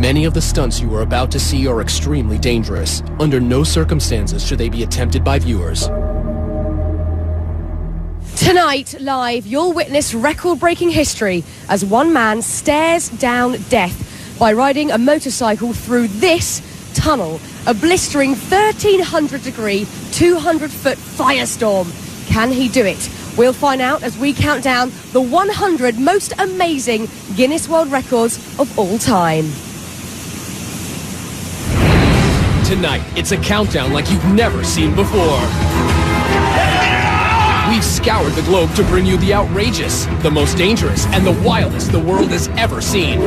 Many of the stunts you are about to see are extremely dangerous. Under no circumstances should they be attempted by viewers. Tonight, live, you'll witness record-breaking history as one man stares down death by riding a motorcycle through this tunnel, a blistering 1,300-degree, 200-foot firestorm. Can he do it? We'll find out as we count down the 100 most amazing Guinness World Records of all time. Tonight, it's a countdown like you've never seen before. We've scoured the globe to bring you the outrageous, the most dangerous, and the wildest the world has ever seen.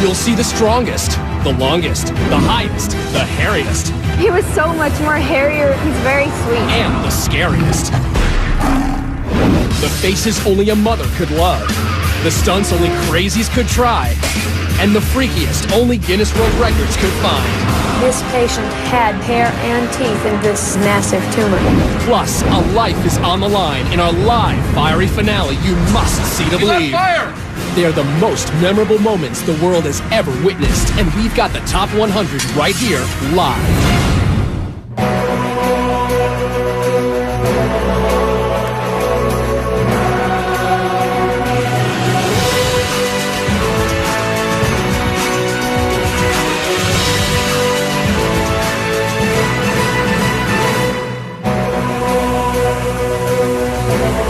You'll see the strongest, the longest, the highest, the hairiest. He was so much more hairier. He's very sweet. And the scariest. The faces only a mother could love. The stunts only crazies could try. And the freakiest only Guinness World Records could find. This patient had hair and teeth in this massive tumor. Plus, a life is on the line in our live fiery finale you must see to believe. They are the most memorable moments the world has ever witnessed, and we've got the top 100 right here, live.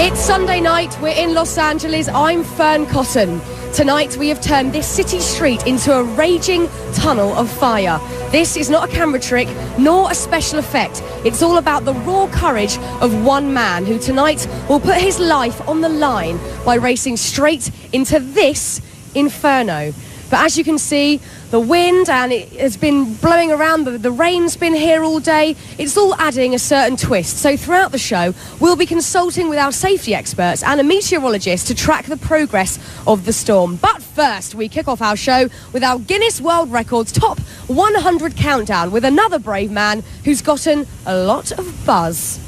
It's Sunday night, we're in Los Angeles, I'm Fern Cotton. Tonight we have turned this city street into a raging tunnel of fire. This is not a camera trick, nor a special effect. It's all about the raw courage of one man who tonight will put his life on the line by racing straight into this inferno. But as you can see, the wind, and it has been blowing around, the rain's been here all day. It's all adding a certain twist. So throughout the show, we'll be consulting with our safety experts and a meteorologist to track the progress of the storm. But first, we kick off our show with our Guinness World Records Top 100 Countdown with another brave man who's gotten a lot of buzz.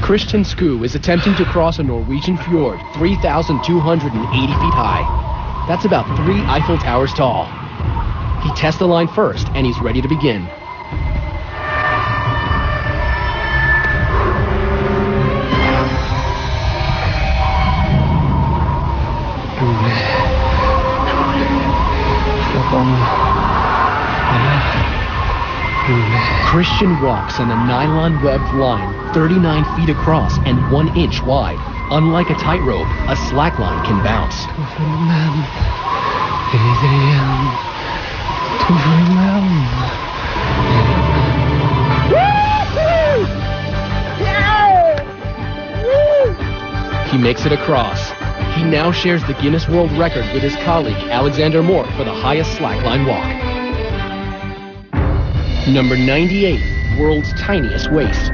Christian Skue is attempting to cross a Norwegian fjord 3,280 feet high. That's about 3 Eiffel Towers tall. He tests the line first, and he's ready to begin. Christian walks on a nylon-webbed line 39 feet across and 1 inch wide. Unlike a tightrope, a slack line can bounce. He makes it across. He now shares the Guinness World Record with his colleague Alexander Moore for the highest slackline walk. Number 98, world's tiniest waist.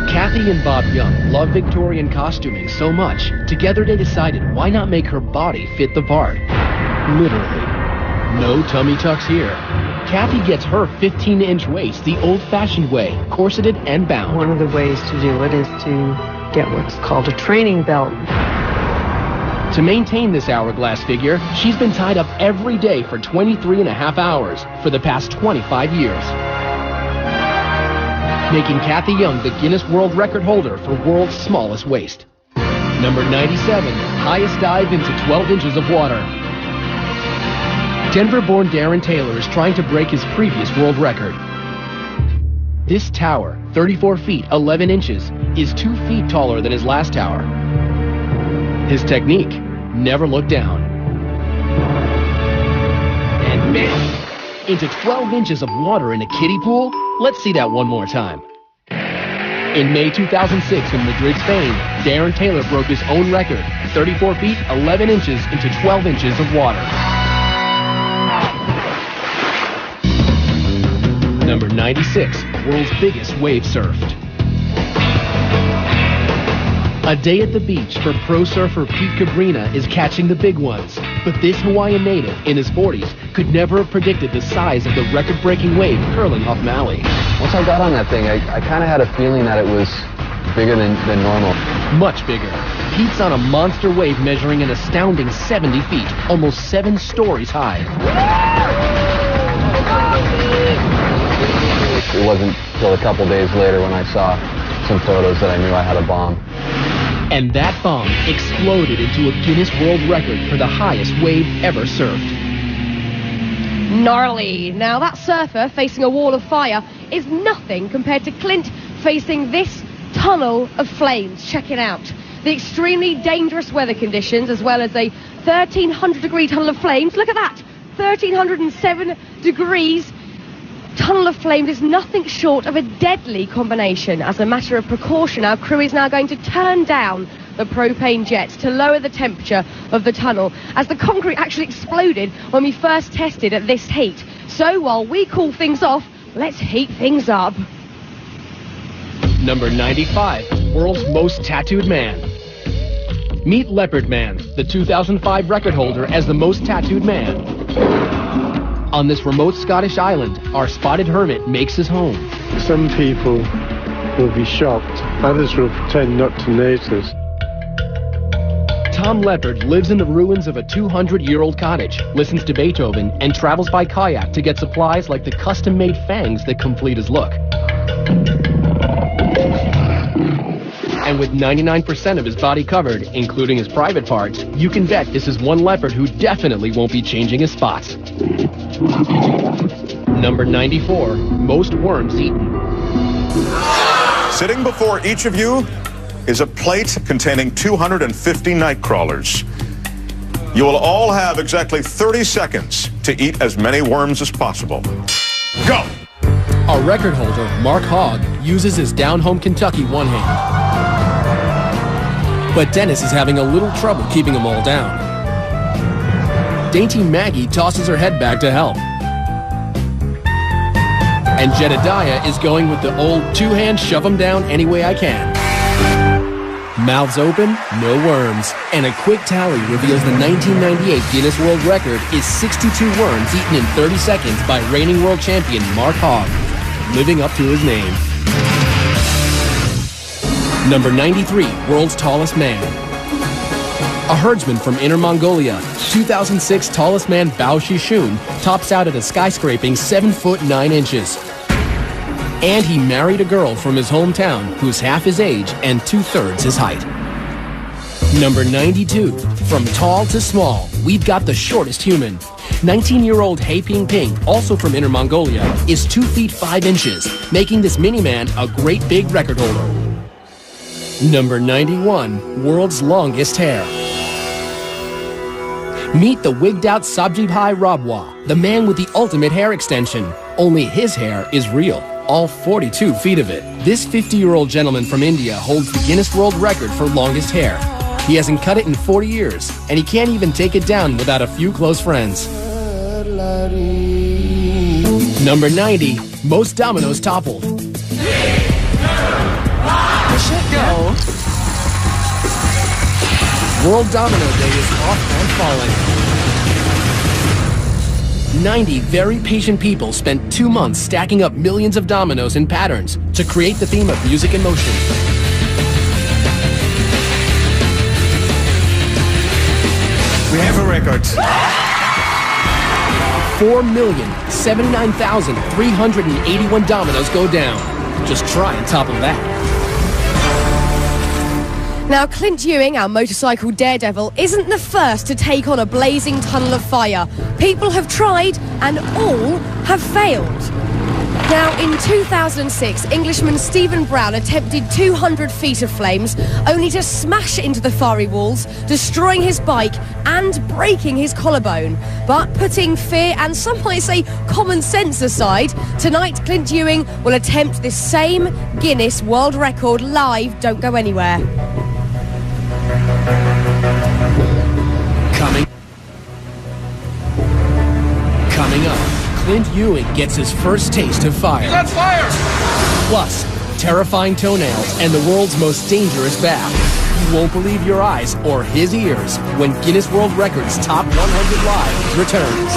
Kathy and Bob Young love Victorian costuming so much, together they decided why not make her body fit the part. Literally. No tummy tucks here. Kathy gets her 15-inch waist the old-fashioned way, corseted and bound. One of the ways to do it is to get what's called a training belt. To maintain this hourglass figure, she's been tied up every day for 23.5 hours for the past 25 years. Making Kathy Young the Guinness World Record holder for world's smallest waist. Number 97, highest dive into 12 inches of water. Denver-born Darren Taylor is trying to break his previous world record. This tower, 34 feet 11 inches, is 2 feet taller than his last tower. His technique, never look down. And man, into 12 inches of water in a kiddie pool? Let's see that one more time. In May 2006 in Madrid, Spain, Darren Taylor broke his own record, 34 feet 11 inches into 12 inches of water. Number 96, world's biggest wave surfed. A day at the beach for pro surfer Pete Cabrina is catching the big ones. But this Hawaiian native, in his 40s, could never have predicted the size of the record-breaking wave curling off Maui. Once I got on that thing, I kind of had a feeling that it was bigger than normal. Much bigger. Pete's on a monster wave measuring an astounding 70 feet, almost 7 stories high. It wasn't until a couple days later when I saw some photos that I knew I had a bomb. And that bomb exploded into a Guinness World Record for the highest wave ever surfed. Gnarly. Now that surfer facing a wall of fire is nothing compared to Clint facing this tunnel of flames. Check it out. The extremely dangerous weather conditions, as well as a 1,300-degree tunnel of flames. Look at that. 1,307 degrees. Tunnel of flames is nothing short of a deadly combination. As a matter of precaution, our crew is now going to turn down the propane jets to lower the temperature of the tunnel, as the concrete actually exploded when we first tested at this heat. So while we cool things off, let's heat things up. Number 95, world's most tattooed man. Meet Leopard Man, the 2005 record holder as the most tattooed man. On this remote Scottish island, our spotted hermit makes his home. Some people will be shocked. Others will pretend not to notice. Tom Leopard lives in the ruins of a 200-year-old cottage, listens to Beethoven, and travels by kayak to get supplies like the custom-made fangs that complete his look. And with 99% of his body covered, including his private parts, you can bet this is one leopard who definitely won't be changing his spots. Number 94, most worms eaten. Sitting before each of you is a plate containing 250 night crawlers. You will all have exactly 30 seconds to eat as many worms as possible. Go! Our record holder, Mark Hogg, uses his down-home Kentucky one hand. But Dennis is having a little trouble keeping them all down. Dainty Maggie tosses her head back to help. And Jedediah is going with the old two-hand shove them down any way I can. Mouths open, no worms. And a quick tally reveals the 1998 Guinness World Record is 62 worms eaten in 30 seconds by reigning world champion Mark Hogg, living up to his name. Number 93, world's tallest man. A herdsman from Inner Mongolia, 2006 tallest man Bao Shishun tops out at a skyscraping 7 foot 9 inches. And he married a girl from his hometown who's half his age and 2/3 his height. Number 92, from tall to small, we've got the shortest human. 19-year-old He Ping Ping, also from Inner Mongolia, is 2 feet 5 inches, making this mini-man a great big record holder. Number 91, world's longest hair. Meet the wigged-out Sabjibhai Rabwa, the man with the ultimate hair extension. Only his hair is real, all 42 feet of it. This 50-year-old gentleman from India holds the Guinness World Record for longest hair. He hasn't cut it in 40 years, and he can't even take it down without a few close friends. Number 90, most dominoes toppled. Go. World Domino Day is off and falling. 90 very patient people spent 2 months stacking up millions of dominoes in patterns to create the theme of music and motion. We have a record. 4,079,381 dominoes go down. Just try on top of that. Now, Clint Ewing, our motorcycle daredevil, isn't the first to take on a blazing tunnel of fire. People have tried, and all have failed. Now, in 2006, Englishman Stephen Brown attempted 200 feet of flames, only to smash into the fiery walls, destroying his bike and breaking his collarbone. But putting fear and some might say common sense aside, tonight Clint Ewing will attempt this same Guinness World Record live. Don't go anywhere. Coming up, Clint Ewing gets his first taste of fire. That's fire! Plus, terrifying toenails and the world's most dangerous bath. You won't believe your eyes or his ears when Guinness World Records Top 100 Live returns.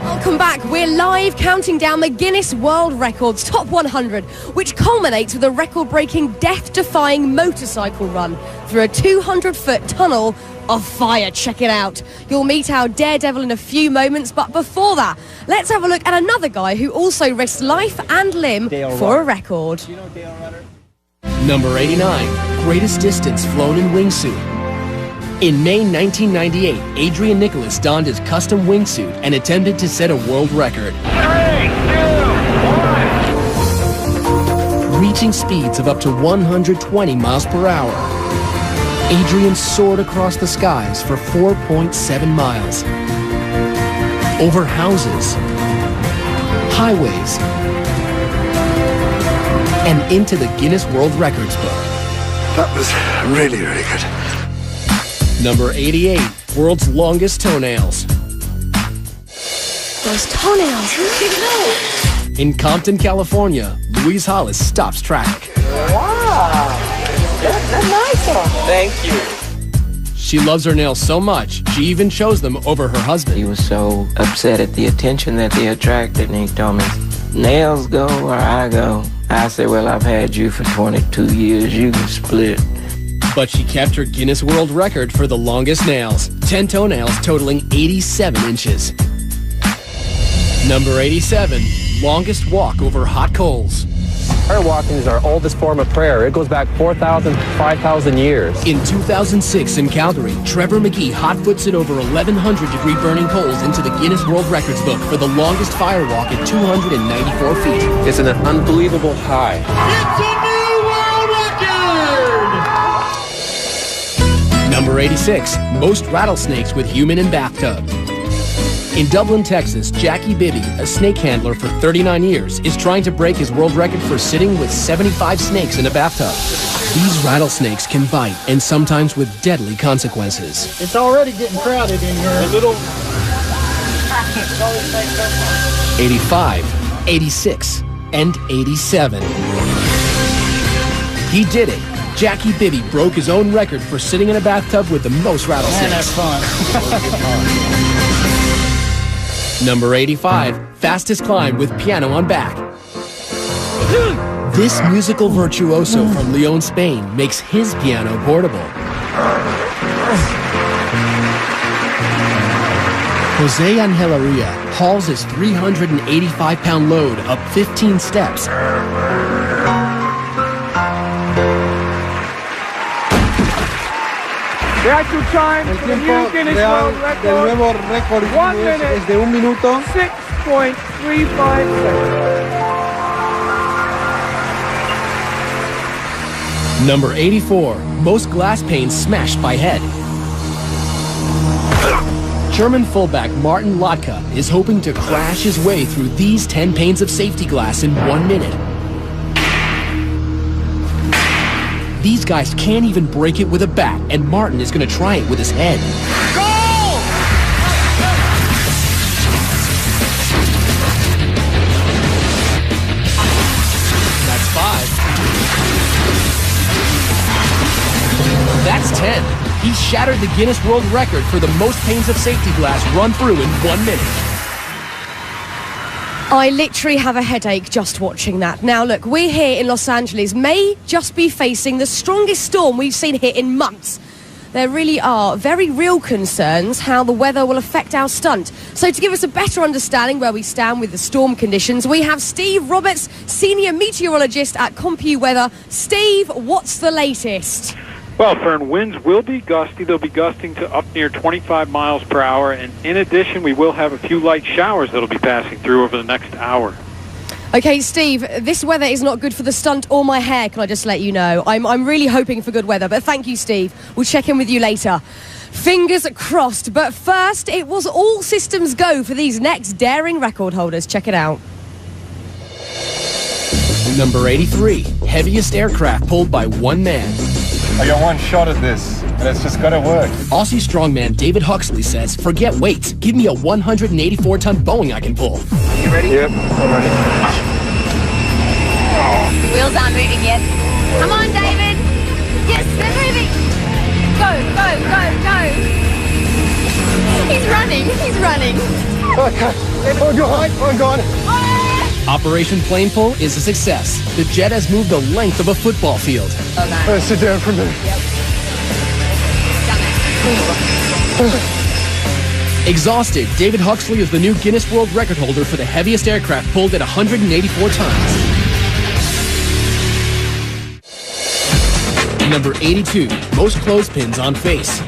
Welcome back. We're live counting down the Guinness World Records Top 100, which culminates with a record-breaking, death-defying motorcycle run through a 200-foot tunnel of fire. Check it out. You'll meet our daredevil in a few moments, but before that, let's have a look at another guy who also risked life and limb for a record. Number 89, greatest distance flown in wingsuit. In May 1998, Adrian Nicholas donned his custom wingsuit and attempted to set a world record. 3, 2, 1. Reaching speeds of up to 120 miles per hour. Adrian soared across the skies for 4.7 miles. Over houses, highways, and into the Guinness World Records book. That was really, really good. Number 88, world's longest toenails. Those toenails, who did know? In Compton, California, Louise Hollis stops traffic. Wow, that's nice. Thank you. She loves her nails so much, she even chose them over her husband. He was so upset at the attention that they attracted, and he told me, nails go where I go. I said, well, I've had you for 22 years. You can split. But she kept her Guinness World Record for the longest nails, 10 toenails totaling 87 inches. Number 87, longest walk over hot coals. Prayer walking is our oldest form of prayer. It goes back 4,000, 5,000 years. In 2006 in Calgary, Trevor McGee hot-foots it over 1,100-degree burning coals into the Guinness World Records book for the longest fire walk at 294 feet. It's an unbelievable high. It's a new world record! Number 86, most rattlesnakes with human in bathtub. In Dublin, Texas, Jackie Bibby, a snake handler for 39 years, is trying to break his world record for sitting with 75 snakes in a bathtub. These rattlesnakes can bite, and sometimes with deadly consequences. It's already getting crowded in here. A little... 85, 86, and 87. He did it. Jackie Bibby broke his own record for sitting in a bathtub with the most rattlesnakes. Man, that's fun. Number 85, fastest climb with piano on back. This musical virtuoso from Lyon, Spain, makes his piano portable. Jose Angelaria hauls his 385-pound load up 15 steps. The actual time for the new Guinness World Record, 1 minute, es de 1 minuto, 6.35 seconds. Number 84, most glass panes smashed by head. German fullback Martin Lotka is hoping to crash his way through these 10 panes of safety glass in 1 minute. These guys can't even break it with a bat, and Martin is going to try it with his head. Goal! That's 5. That's 10. He shattered the Guinness World Record for the most panes of safety glass run through in 1 minute. I literally have a headache just watching that. Now, look, we're here in Los Angeles, may just be facing the strongest storm we've seen here in months. There really are very real concerns how the weather will affect our stunt. So to give us a better understanding where we stand with the storm conditions, we have Steve Roberts, Senior Meteorologist at CompuWeather. Steve, what's the latest? Well, Fern, winds will be gusty. They'll be gusting to up near 25 miles per hour. And in addition, we will have a few light showers that'll be passing through over the next hour. Okay, Steve, this weather is not good for the stunt or my hair, can I just let you know. I'm really hoping for good weather, but thank you, Steve. We'll check in with you later. Fingers crossed. But first, it was all systems go for these next daring record holders. Check it out. Number 83, heaviest aircraft pulled by one man. I got one shot at this, and it's just got to work. Aussie strongman David Huxley says, forget weights. Give me a 184-ton Boeing I can pull. You ready? Yep, I'm ready. The wheels aren't moving yet. Come on, David. Yes, they're moving. Go, go, go, go. He's running. Okay, hold your height, I'm gone. Operation Plane Pull is a success. The jet has moved the length of a football field. Okay. Sit down for a minute. Yep. Exhausted, David Huxley is the new Guinness World Record holder for the heaviest aircraft pulled at 184 tons. Number 82, most clothespins on face.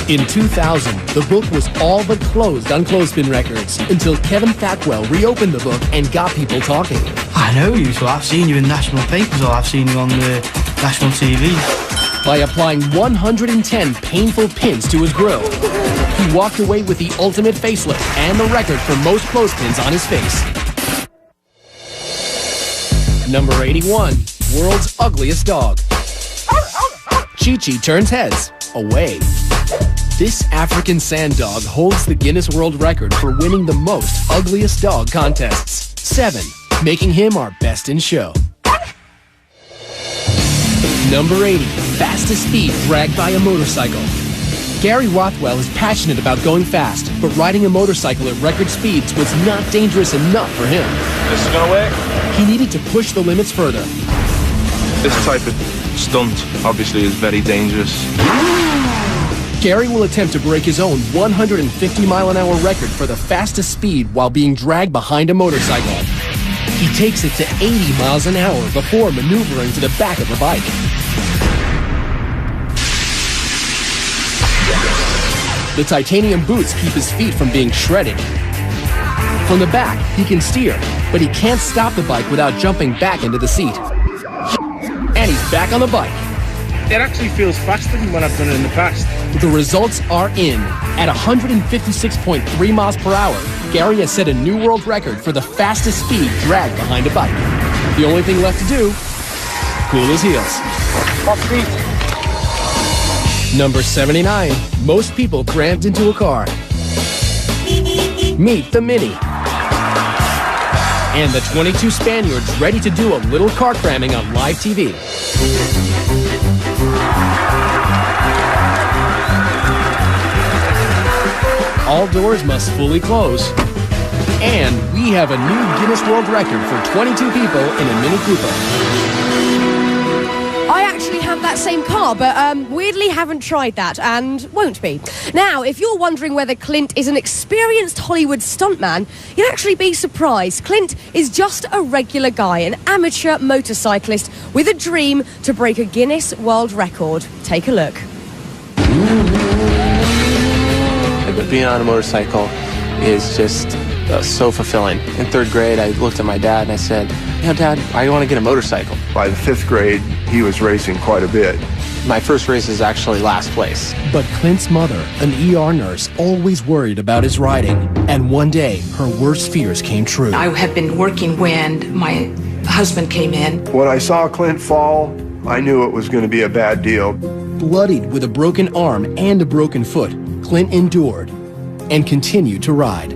In 2000, the book was all but closed on clothespin records until Kevin Fatwell reopened the book and got people talking. I know you, so I've seen you in national papers or I've seen you on the national TV. By applying 110 painful pins to his grill, he walked away with the ultimate facelift and the record for most clothespins on his face. Number 81, world's ugliest dog. Chi-Chi turns heads away. This African sand dog holds the Guinness World Record for winning the most ugliest dog contests, 7, making him our best in show. Number 80, fastest speed dragged by a motorcycle. Gary Rothwell is passionate about going fast, but riding a motorcycle at record speeds was not dangerous enough for him. This is gonna work? He needed to push the limits further. This type of stunt obviously is very dangerous. Gary will attempt to break his own 150-mile-an-hour record for the fastest speed while being dragged behind a motorcycle. He takes it to 80 miles an hour before maneuvering to the back of the bike. The titanium boots keep his feet from being shredded. From the back, he can steer, but he can't stop the bike without jumping back into the seat. And he's back on the bike. It actually feels faster than when I've done it in the past. The results are in. At 156.3 miles per hour, Gary has set a new world record for the fastest speed dragged behind a bike. The only thing left to do, cool his heels. Number 79, most people crammed into a car. Meet the Mini. And the 22 Spaniards ready to do a little car cramming on live TV. All doors must fully close. And we have a new Guinness World Record for 22 people in a Mini Cooper. I actually have that same car, but weirdly haven't tried that and won't be. Now, if you're wondering whether Clint is an experienced Hollywood stuntman, you'd actually be surprised. Clint is just a regular guy, an amateur motorcyclist with a dream to break a Guinness World Record. Take a look. Being on a motorcycle is just so fulfilling. In 3rd grade, I looked at my dad and I said, you know, Dad, I want to get a motorcycle. By the 5th grade, he was racing quite a bit. My first race is actually last place. But Clint's mother, an ER nurse, always worried about his riding. And one day, her worst fears came true. I had been working when my husband came in. When I saw Clint fall, I knew it was going to be a bad deal. Bloodied with a broken arm and a broken foot, Clint endured and continued to ride.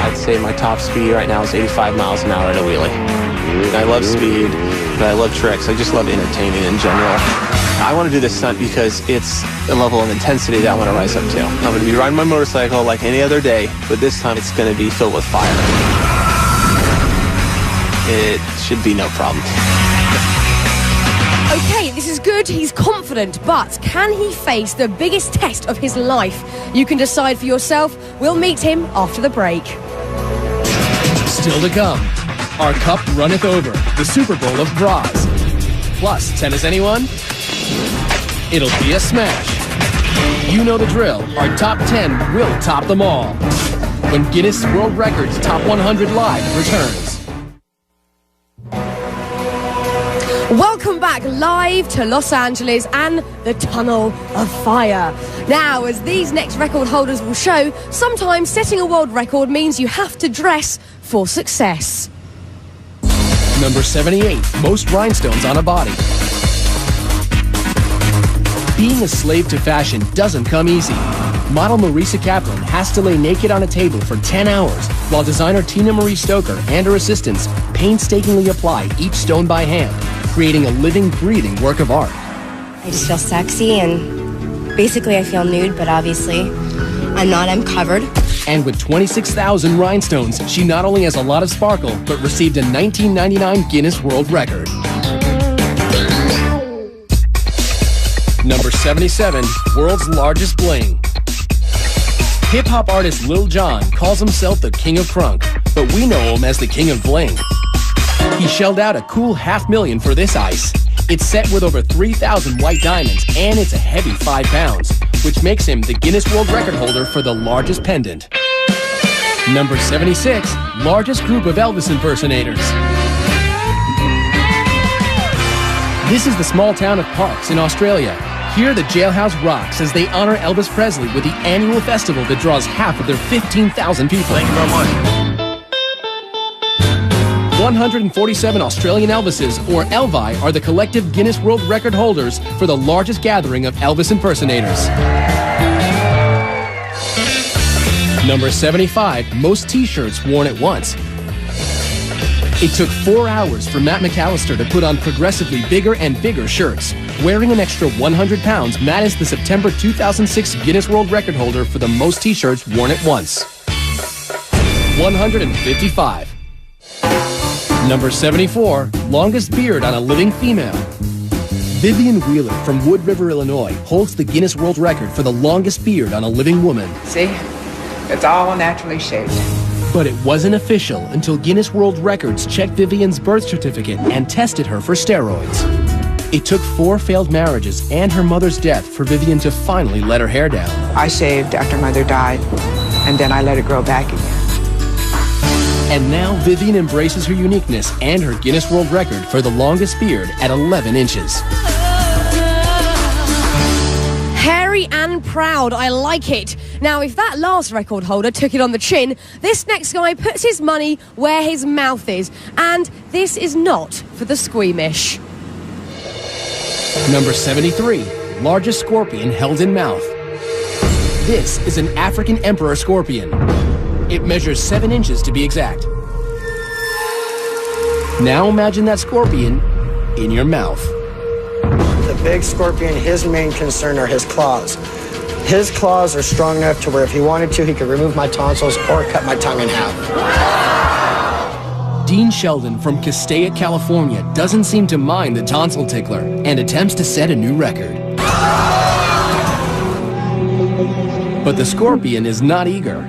I'd say my top speed right now is 85 miles an hour at a wheelie. I love speed, but I love tricks. I just love entertaining in general. I want to do this stunt because it's a level of intensity that I want to rise up to. I'm going to be riding my motorcycle like any other day, but this time it's going to be filled with fire. It should be no problem. Okay, this is good, he's confident, but can he face the biggest test of his life? You can decide for yourself. We'll meet him after the break. Still to come, our cup runneth over, the Super Bowl of bras. Plus, tennis anyone? It'll be a smash. You know the drill, our top 10 will top them all. When Guinness World Records Top 100 Live returns. Welcome back live to Los Angeles and the Tunnel of Fire. Now, as these next record holders will show, sometimes setting a world record means you have to dress for success. Number 78, most rhinestones on a body. Being a slave to fashion doesn't come easy. Model Marisa Kaplan has to lay naked on a table for 10 hours, while designer Tina Marie Stoker and her assistants painstakingly apply each stone by hand, creating a living, breathing work of art. I just feel sexy and basically I feel nude, but obviously I'm not, I'm covered. And with 26,000 rhinestones, she not only has a lot of sparkle, but received a 1999 Guinness World Record. Number 77, world's largest bling. Hip-hop artist Lil Jon calls himself the King of Crunk, but we know him as the King of Bling. He shelled out a cool $500,000 for this ice. It's set with over 3,000 white diamonds, and it's a heavy 5 pounds, which makes him the Guinness World Record holder for the largest pendant. Number 76, largest group of Elvis impersonators. This is the small town of Parkes in Australia. Here, the jailhouse rocks as they honor Elvis Presley with the annual festival that draws half of their 15,000 people. Thank you very much. 147 Australian Elvises, or Elvi, are the collective Guinness World Record holders for the largest gathering of Elvis impersonators. Number 75, most t-shirts worn at once. It took 4 hours for Matt McAllister to put on progressively bigger and bigger shirts. Wearing an extra 100 pounds, Matt is the September 2006 Guinness World Record holder for the most t-shirts worn at once. 155. Number 74, longest beard on a living female. Vivian Wheeler from Wood River, Illinois, holds the Guinness World Record for the longest beard on a living woman. See, it's all naturally shaped. But it wasn't official until Guinness World Records checked Vivian's birth certificate and tested her for steroids. It took 4 failed marriages and her mother's death for Vivian to finally let her hair down. I shaved after mother died, and then I let it grow back again. And now Vivian embraces her uniqueness and her Guinness World Record for the longest beard at 11 inches. Hairy and proud, I like it. Now, if that last record holder took it on the chin, this next guy puts his money where his mouth is. And this is not for the squeamish. Number 73, largest scorpion held in mouth. This is an African emperor scorpion. It measures 7 inches to be exact. Now imagine that scorpion in your mouth. The big scorpion, his main concern are his claws. His claws are strong enough to where if he wanted to, he could remove my tonsils or cut my tongue in half. Dean Sheldon from Castaic, California doesn't seem to mind the tonsil tickler and attempts to set a new record. But the scorpion is not eager.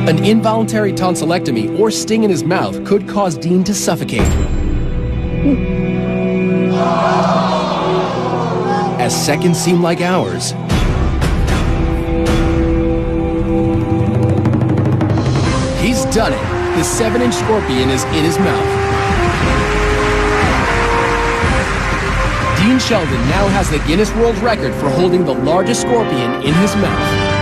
An involuntary tonsillectomy or sting in his mouth could cause Dean to suffocate. As seconds seem like hours, he's done it. The 7-inch scorpion is in his mouth. Dean Sheldon now has the Guinness World Record for holding the largest scorpion in his mouth.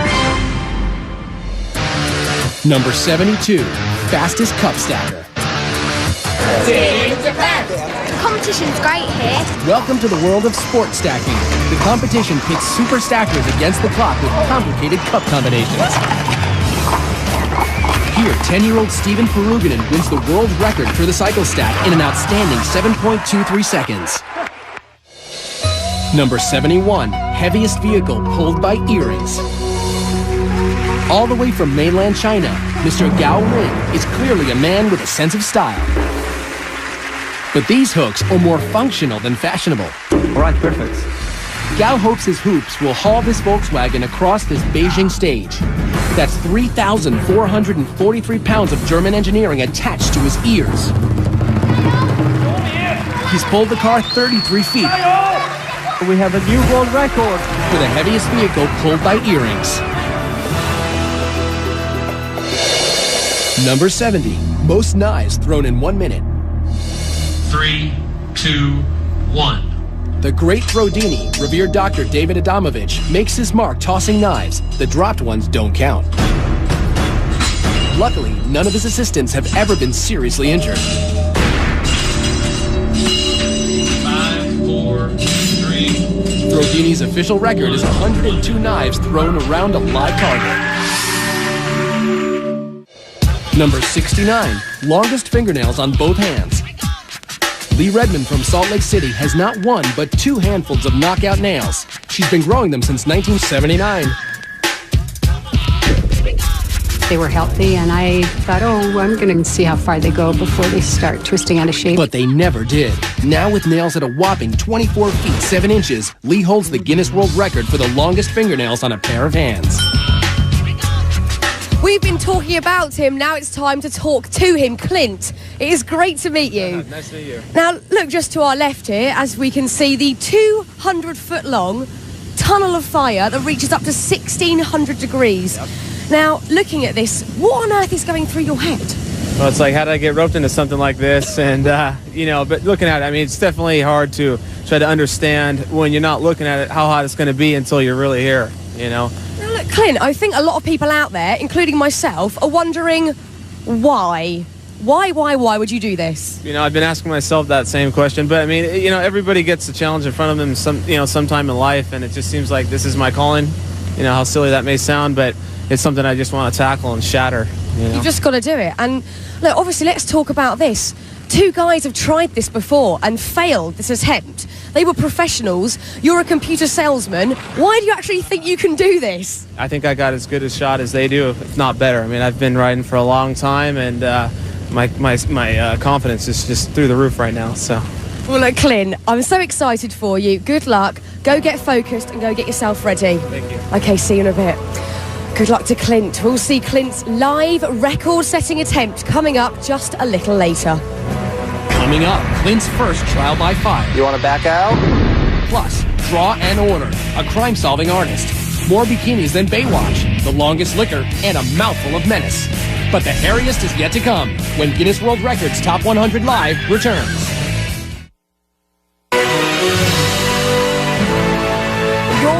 Number 72, fastest cup stacker. The competition's great here. Welcome to the world of sports stacking. The competition pits super stackers against the clock with complicated cup combinations. He year, 10-year-old Steven Peruganen wins the world record for the cyclostat in an outstanding 7.23 seconds. Number 71, heaviest vehicle pulled by earrings. All the way from mainland China, Mr. Gao Ring is clearly a man with a sense of style. But these hooks are more functional than fashionable. All right, perfect. Gao hopes his hoops will haul this Volkswagen across this Beijing stage. That's 3,443 pounds of German engineering attached to his ears. He's pulled the car 33 feet. We have a new world record for the heaviest vehicle pulled by earrings. Number 70, most knives thrown in 1 minute. 3, 2, 1. The great Throdini, revered Dr. David Adamovich, makes his mark tossing knives. The dropped ones don't count. Luckily, none of his assistants have ever been seriously injured. 5, 4, 3. Throdini's official record is 102 knives thrown around a live target. Number 69, longest fingernails on both hands. Lee Redmond from Salt Lake City has not one but 2 handfuls of knockout nails. She's been growing them since 1979. They were healthy, and I thought, oh, I'm going to see how far they go before they start twisting out of shape. But they never did. Now with nails at a whopping 24 feet 7 inches, Lee holds the Guinness World Record for the longest fingernails on a pair of hands. We've been talking about him, now it's time to talk to him. Clint, it is great to meet you. Nice to meet you. Now, look just to our left here, as we can see the 200-foot-long tunnel of fire that reaches up to 1,600 degrees. Yep. Now, looking at this, what on earth is going through your head? Well, it's like, how did I get roped into something like this? And, but looking at it, I mean, it's definitely hard to try to understand when you're not looking at it how hot it's going to be until you're really here, Now, look, Clint, I think a lot of people out there, including myself, are wondering why. Why would you do this? I've been asking myself that same question, but I mean, everybody gets a challenge in front of them sometime in life, and it just seems like this is my calling. How silly that may sound, but it's something I just want to tackle and shatter. You've just got to do it. And look, obviously, let's talk about this. 2 guys have tried this before and failed this attempt. They were professionals. You're a computer salesman. Why do you actually think you can do this? I think I got as good a shot as they do, if not better. I mean, I've been riding for a long time, and my confidence is just through the roof right now. So. Well, look, Clint, I'm so excited for you. Good luck. Go get focused and go get yourself ready. Thank you. Okay, see you in a bit. Good luck to Clint. We'll see Clint's live record-setting attempt coming up just a little later. Coming up, Clint's first trial by fire. You want to back out? Plus, Draw and Order, a crime-solving artist. More bikinis than Baywatch, the longest liquor, and a mouthful of menace. But the hairiest is yet to come when Guinness World Records Top 100 Live returns.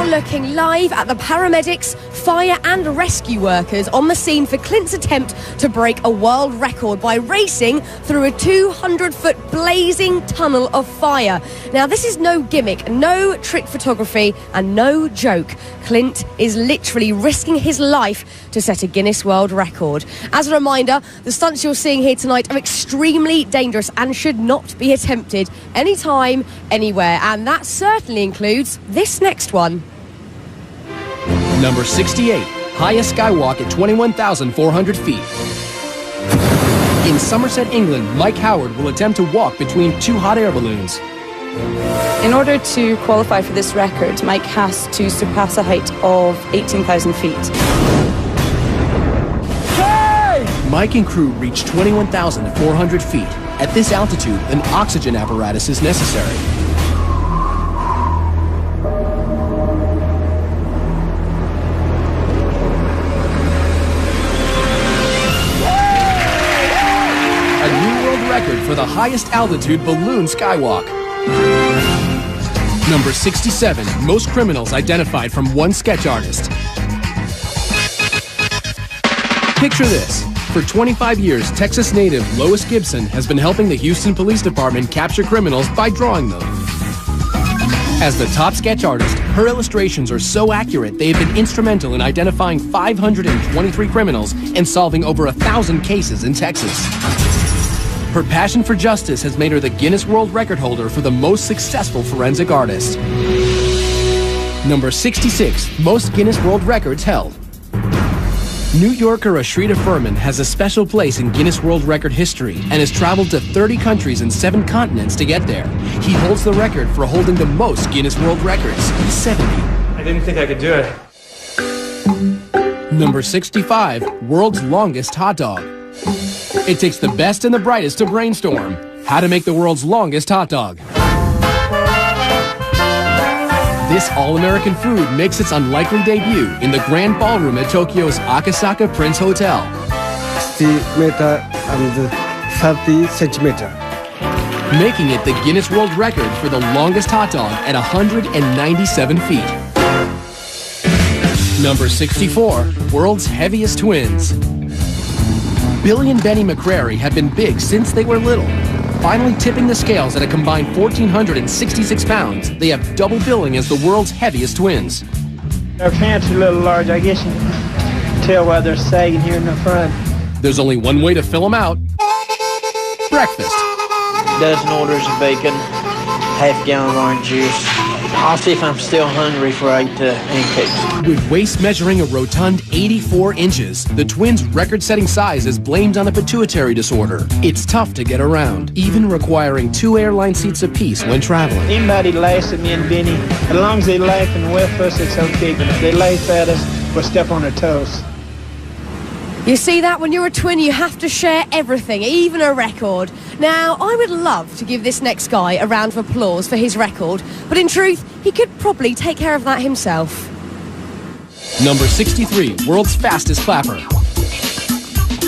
Looking live at the paramedics, fire and rescue workers on the scene for Clint's attempt to break a world record by racing through a 200-foot blazing tunnel of fire. Now, this is no gimmick, no trick photography, and no joke. Clint is literally risking his life to set a Guinness World Record. As a reminder, the stunts you're seeing here tonight are extremely dangerous and should not be attempted anytime, anywhere. And that certainly includes this next one. Number 68, highest skywalk at 21,400 feet. In Somerset, England, Mike Howard will attempt to walk between 2 hot air balloons. In order to qualify for this record, Mike has to surpass a height of 18,000 feet. Hey! Mike and crew reach 21,400 feet. At this altitude, an oxygen apparatus is necessary. Record for the highest altitude balloon skywalk. Number 67, most criminals identified from one sketch artist. Picture this. For 25 years, Texas native Lois Gibson has been helping the Houston Police Department capture criminals by drawing them. As the top sketch artist, her illustrations are so accurate they have been instrumental in identifying 523 criminals and solving over 1,000 cases in Texas. Her passion for justice has made her the Guinness World Record holder for the most successful forensic artist. Number 66, most Guinness World Records held. New Yorker Ashrita Furman has a special place in Guinness World Record history and has traveled to 30 countries and 7 continents to get there. He holds the record for holding the most Guinness World Records, 70. I didn't think I could do it. Number 65, world's longest hot dog. It takes the best and the brightest to brainstorm how to make the world's longest hot dog. This all-American food makes its unlikely debut in the Grand Ballroom at Tokyo's Akasaka Prince Hotel. 60 meter and 30 centimeter. Making it the Guinness World Record for the longest hot dog at 197 feet. Number 64, world's heaviest twins. Billy and Benny McCrary have been big since they were little. Finally tipping the scales at a combined 1,466 pounds, they have double billing as the world's heaviest twins. Their pants are a little large. I guess you can tell why they're sagging here in the front. There's only one way to fill them out. Breakfast. Dozen orders of bacon, half-gallon of orange juice. I'll see if I'm still hungry before I eat the pancakes. With waist measuring a rotund 84 inches, the twins' record-setting size is blamed on a pituitary disorder. It's tough to get around, even requiring 2 airline seats apiece when traveling. Anybody laughs at me and Benny, as long as they laugh and with us, it's okay. But if they laugh at us, we'll step on their toes. You see that? When you're a twin, you have to share everything, even a record. Now, I would love to give this next guy a round of applause for his record, but in truth, he could probably take care of that himself. Number 63, world's fastest clapper.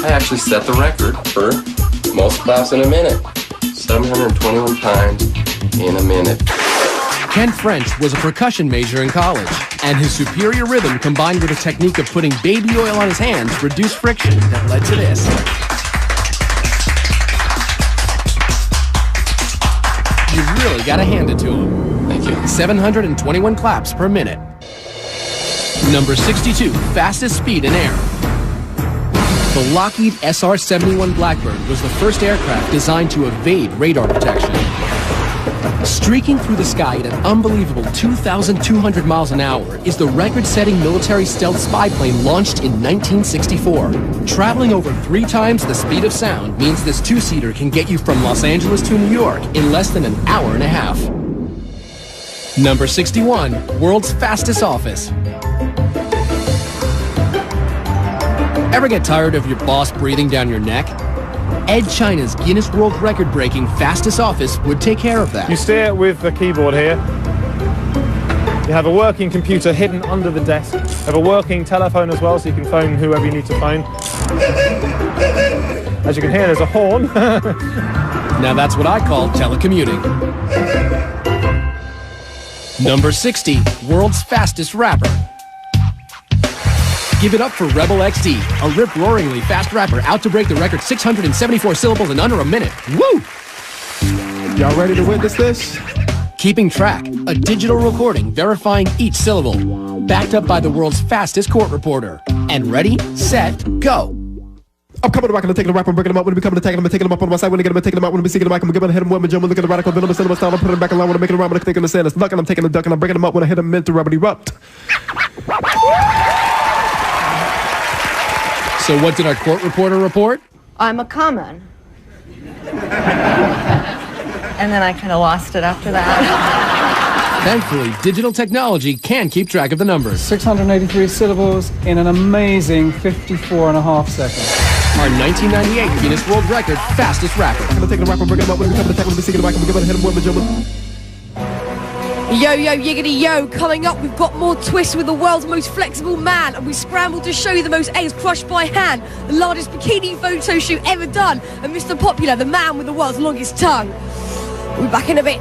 I actually set the record for most claps in a minute. 721 times in a minute. Ken French was a percussion major in college, and his superior rhythm combined with a technique of putting baby oil on his hands reduced friction that led to this. You really gotta hand it to him. Thank you. 721 claps per minute. Number 62, fastest speed in air. The Lockheed SR-71 Blackbird was the first aircraft designed to evade radar detection. Streaking through the sky at an unbelievable 2,200 miles an hour is the record-setting military stealth spy plane launched in 1964. Traveling over 3 times the speed of sound means this 2-seater can get you from Los Angeles to New York in less than an hour and a half. Number 61, world's fastest office. Ever get tired of your boss breathing down your neck? Ed China's Guinness World Record-breaking fastest office would take care of that. You steer with the keyboard here. You have a working computer hidden under the desk. You have a working telephone as well, so you can phone whoever you need to phone. As you can hear, there's a horn. Now that's what I call telecommuting. Number 60, world's fastest rapper. Give it up for Rebel XD, a rip-roaringly fast rapper out to break the record 674 syllables in under a minute. Woo! Y'all ready to witness this? Keeping track, a digital recording verifying each syllable, backed up by the world's fastest court reporter. And ready, set, go. I'm coming back and taking the rap and breaking them up when we come to taking them and taking them up on my side when they get them and taking them out when we see them back. I'm giving hit them when we jump, look at the radical, then I'm cinema style, I'm putting them back in line when I'm making them around when I'm thinking the sand, it's luck and I'm taking the duck and I'm breaking them up when I hit them into rubber erupt. So what did our court reporter report? I'm a common. And then I kind of lost it after that. Thankfully, digital technology can keep track of the numbers. 683 syllables in an amazing 54 and a half seconds. Our 1998 Guinness World Record fastest rapper. I'm gonna take the rap and break them up when we come to attack when we see them back. I'm giving hit them when we jump. Yo, yo, yiggity, yo. Coming up, we've got more twists with the world's most flexible man, and we scrambled to show you the most eggs crushed by hand, the largest bikini photo shoot ever done, and Mr. Popular, the man with the world's longest tongue. We'll be back in a bit.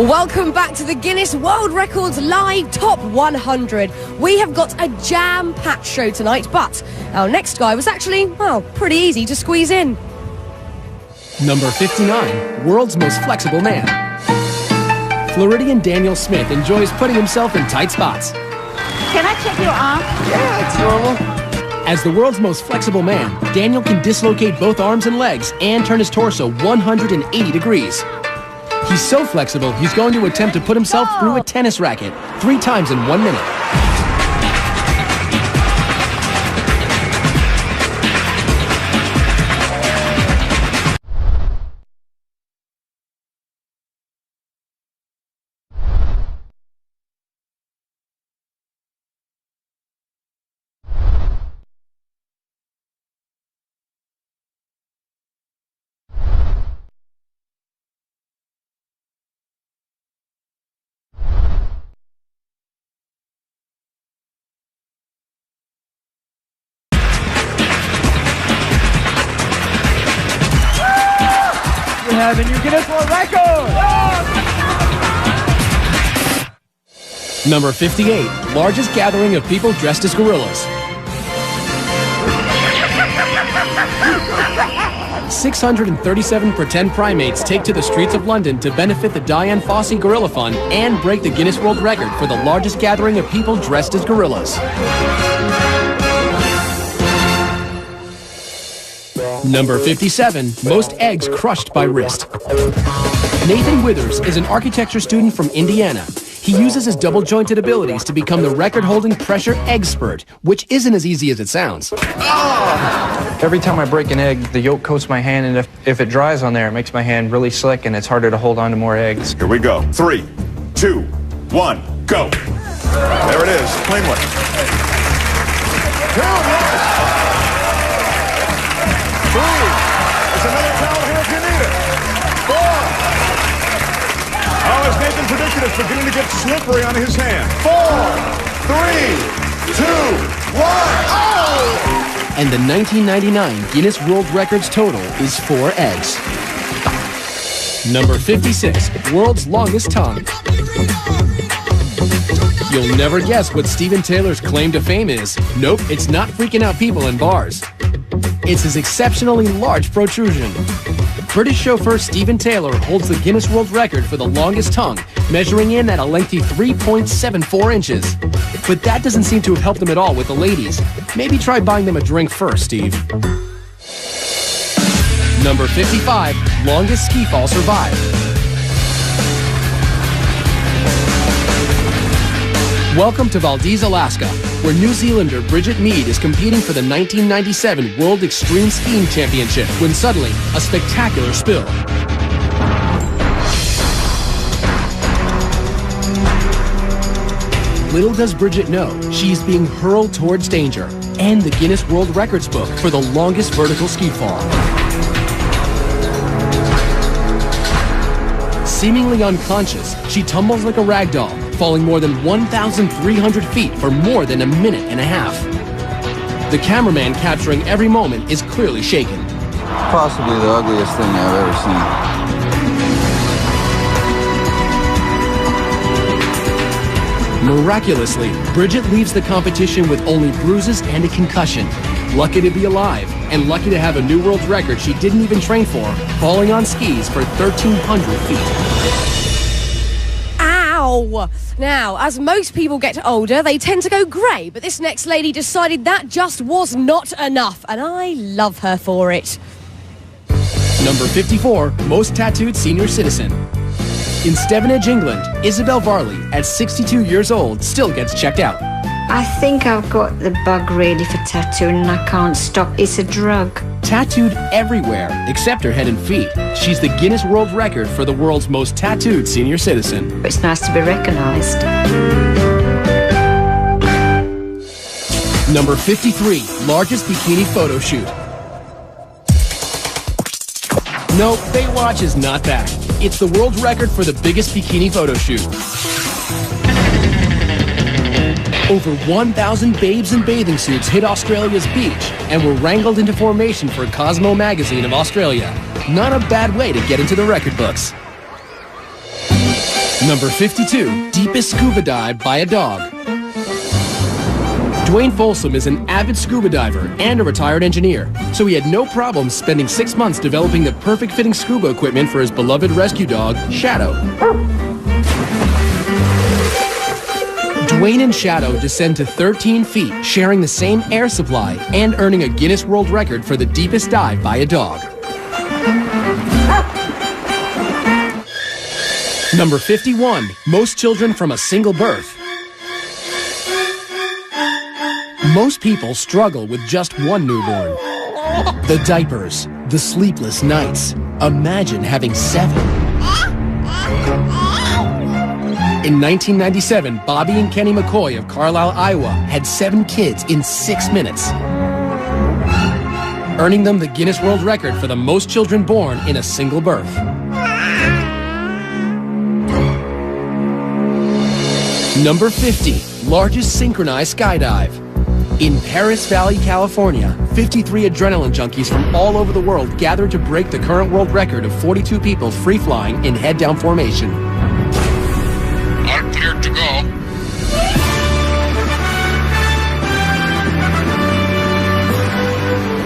Welcome back to the Guinness World Records Live Top 100. We have got a jam-packed show tonight, but our next guy was actually, well, pretty easy to squeeze in. Number 59, world's most flexible man. Floridian Daniel Smith enjoys putting himself in tight spots. Can I check your arm? Yeah, it's normal. As the world's most flexible man, Daniel can dislocate both arms and legs and turn his torso 180 degrees. He's so flexible, he's going to attempt to put himself through a tennis racket 3 times in 1 minute. You have a new Guinness World Record! Number 58, largest gathering of people dressed as gorillas. 637 pretend primates take to the streets of London to benefit the Dian Fossey Gorilla Fund and break the Guinness World Record for the largest gathering of people dressed as gorillas. Number 57, most eggs crushed by wrist. Nathan Withers is an architecture student from Indiana. He uses his double-jointed abilities to become the record-holding pressure egg spurt, which isn't as easy as it sounds. Every time I break an egg, the yolk coats my hand, and if it dries on there, it makes my hand really slick, and it's harder to hold on to more eggs. Here we go. 3, 2, 1, go. There it is. Plain one. 3. There's another towel here if you need it. 4. Oh, as Nathan predicted, it's beginning to get slippery on his hand. 4, 3, 2, 1. Oh! And the 1999 Guinness World Records total is 4 eggs. Number 56, world's longest tongue. You'll never guess what Steven Taylor's claim to fame is. Nope, it's not freaking out people in bars. It's his exceptionally large protrusion. British chauffeur Steven Taylor holds the Guinness World Record for the longest tongue, measuring in at a lengthy 3.74 inches. But that doesn't seem to have helped him at all with the ladies. Maybe try buying them a drink first, Steve. Number 55, longest ski fall survived. Welcome to Valdez, Alaska, where New Zealander Bridget Mead is competing for the 1997 World Extreme Skiing Championship when suddenly a spectacular spill. Little does Bridget know, she's being hurled towards danger and the Guinness World Records book for the longest vertical ski fall. Seemingly unconscious, she tumbles like a rag doll, falling more than 1,300 feet for more than a minute and a half. The cameraman capturing every moment is clearly shaken. Possibly the ugliest thing I've ever seen. Miraculously, Bridget leaves the competition with only bruises and a concussion. Lucky to be alive, and lucky to have a new world record she didn't even train for, falling on skis for 1,300 feet. Ow! Now, as most people get older, they tend to go grey, but this next lady decided that just was not enough, and I love her for it. Number 54, most tattooed senior citizen. In Stevenage, England, Isabel Varley, at 62 years old, still gets checked out. I think I've got the bug ready for tattooing and I can't stop. It's a drug. Tattooed everywhere, except her head and feet. She's the Guinness World Record for the world's most tattooed senior citizen. It's nice to be recognised. Number 53, largest bikini photo shoot. No, Baywatch is not that. It's the world record for the biggest bikini photo shoot. Over 1,000 babes in bathing suits hit Australia's beach and were wrangled into formation for Cosmo magazine of Australia. Not a bad way to get into the record books. Number 52, deepest scuba dive by a dog. Dwayne Folsom is an avid scuba diver and a retired engineer, so he had no problem spending 6 months developing the perfect fitting scuba equipment for his beloved rescue dog, Shadow. Dwayne and Shadow descend to 13 feet, sharing the same air supply and earning a Guinness World Record for the deepest dive by a dog. Number 51, most children from a single birth. Most people struggle with just one newborn. The diapers, the sleepless nights. Imagine having 7. In 1997, Bobby and Kenny McCoy of Carlisle, Iowa had 7 kids in 6 minutes, earning them the Guinness World Record for the most children born in a single birth. Number 50, largest synchronized skydive. In Paris Valley, California, 53 adrenaline junkies from all over the world gathered to break the current world record of 42 people free-flying in head-down formation. I'm cleared to go.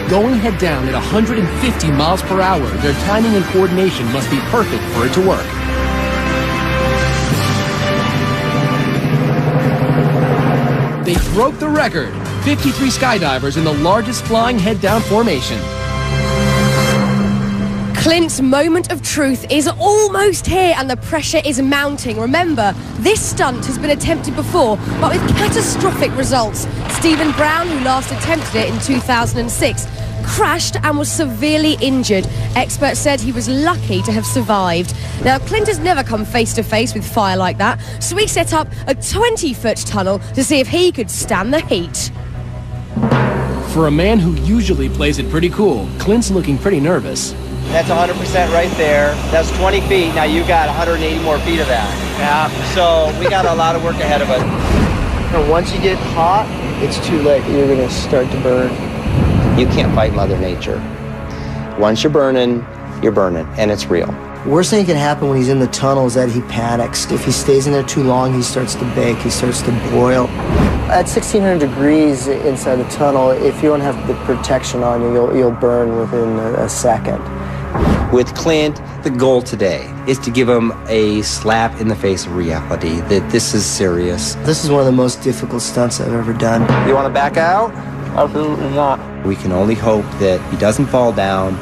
Going head-down at 150 miles per hour, their timing and coordination must be perfect for it to work. They broke the record. 53 skydivers in the largest flying head-down formation. Clint's moment of truth is almost here and the pressure is mounting. Remember, this stunt has been attempted before, but with catastrophic results. Stephen Brown, who last attempted it in 2006, crashed and was severely injured. Experts said he was lucky to have survived. Now, Clint has never come face to face with fire like that, so he set up a 20-foot tunnel to see if he could stand the heat. For a man who usually plays it pretty cool, Clint's looking pretty nervous. That's 100% right there. That's 20 feet. Now you got 180 more feet of that. Yeah. So we got a lot of work ahead of us. And once you get hot, it's too late. You're going to start to burn. You can't fight Mother Nature. Once you're burning, and it's real. Worst thing that can happen when he's in the tunnel is that he panics. If he stays in there too long, he starts to bake, he starts to boil. At 1600 degrees inside the tunnel, if you don't have the protection on you, you'll burn within a second. With Clint, the goal today is to give him a slap in the face of reality, that this is serious. This is one of the most difficult stunts I've ever done. You want to back out? Absolutely not. We can only hope that he doesn't fall down,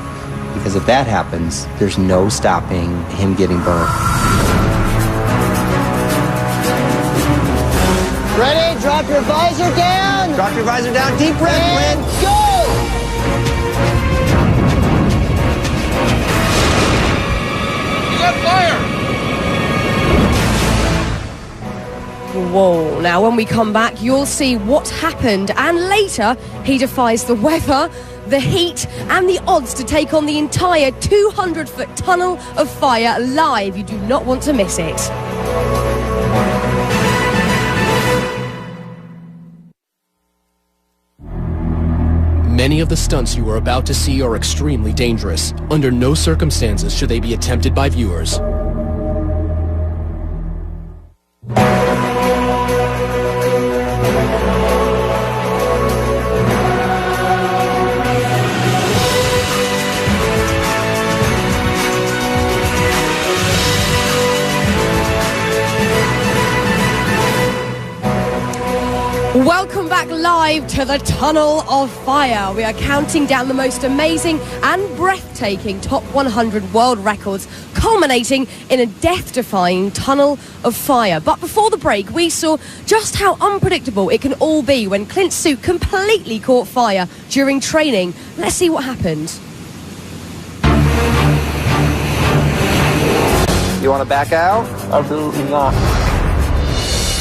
because if that happens, there's no stopping him getting burned. Ready? Drop your visor down. Drop your visor down. Deep breath, and Clint. Go! He's on fire! Whoa. Now, when we come back, you'll see what happened, and later, he defies the weather, the heat, and the odds to take on the entire 200-foot tunnel of fire live. You do not want to miss it. Many of the stunts you are about to see are extremely dangerous. Under no circumstances should they be attempted by viewers. Welcome back live to the Tunnel of Fire. We are counting down the most amazing and breathtaking top 100 world records, culminating in a death-defying tunnel of fire. But before the break, we saw just how unpredictable it can all be when Clint's suit completely caught fire during training. Let's see what happened. You want to back out? Absolutely not.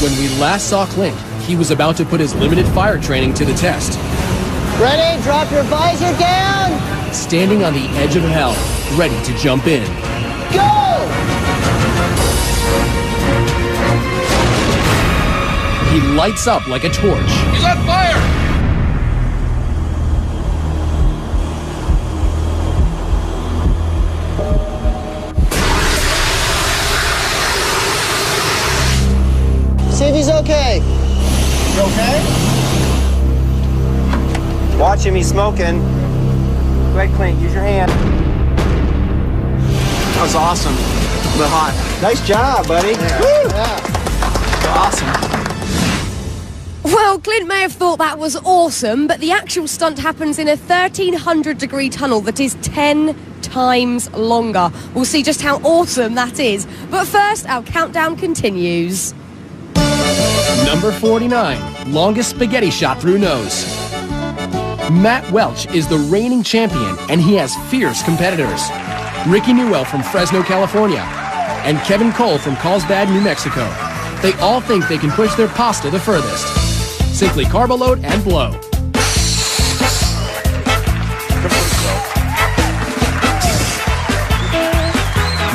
When we last saw Clint, he was about to put his limited fire training to the test. Ready? Drop your visor down. Standing on the edge of hell, ready to jump in. Go! He lights up like a torch. He's on fire! See if he's okay. You okay? Watch him, he's smoking. Go ahead, Clint, use your hand. That was awesome, but hot. Nice job, buddy. Yeah. Woo! Yeah. Awesome. Well, Clint may have thought that was awesome, but the actual stunt happens in a 1,300-degree tunnel that is 10 times longer. We'll see just how awesome that is. But first, our countdown continues. Number 49, longest spaghetti shot through nose. Matt Welch is the reigning champion, and he has fierce competitors. Ricky Newell from Fresno, California, and Kevin Cole from Carlsbad, New Mexico. They all think they can push their pasta the furthest. Simply carb load and blow.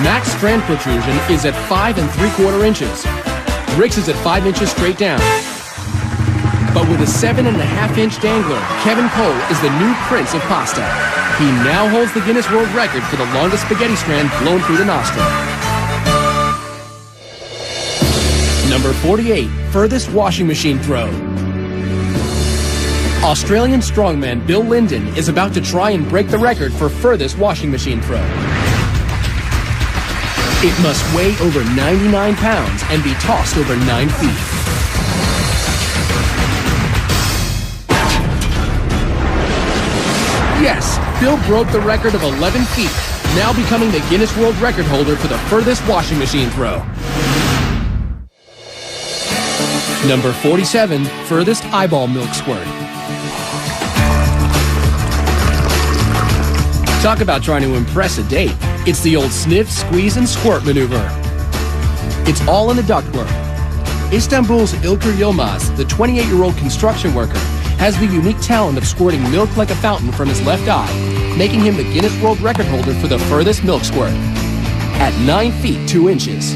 Max strand protrusion is at 5 3/4 inches. Rick's is at 5 inches straight down. But with a 7.5-inch dangler, Kevin Cole is the new prince of pasta. He now holds the Guinness World Record for the longest spaghetti strand blown through the nostril. Number 48, furthest washing machine throw. Australian strongman Bill Linden is about to try and break the record for furthest washing machine throw. It must weigh over 99 pounds and be tossed over 9 feet. Yes, Bill broke the record of 11 feet, now becoming the Guinness World Record holder for the furthest washing machine throw. Number 47, furthest eyeball milk squirt. Talk about trying to impress a date. It's the old sniff, squeeze, and squirt maneuver. It's all in the ductwork. Istanbul's Ilker Yilmaz, the 28-year-old construction worker, has the unique talent of squirting milk like a fountain from his left eye, making him the Guinness World Record holder for the furthest milk squirt at 9 feet 2 inches.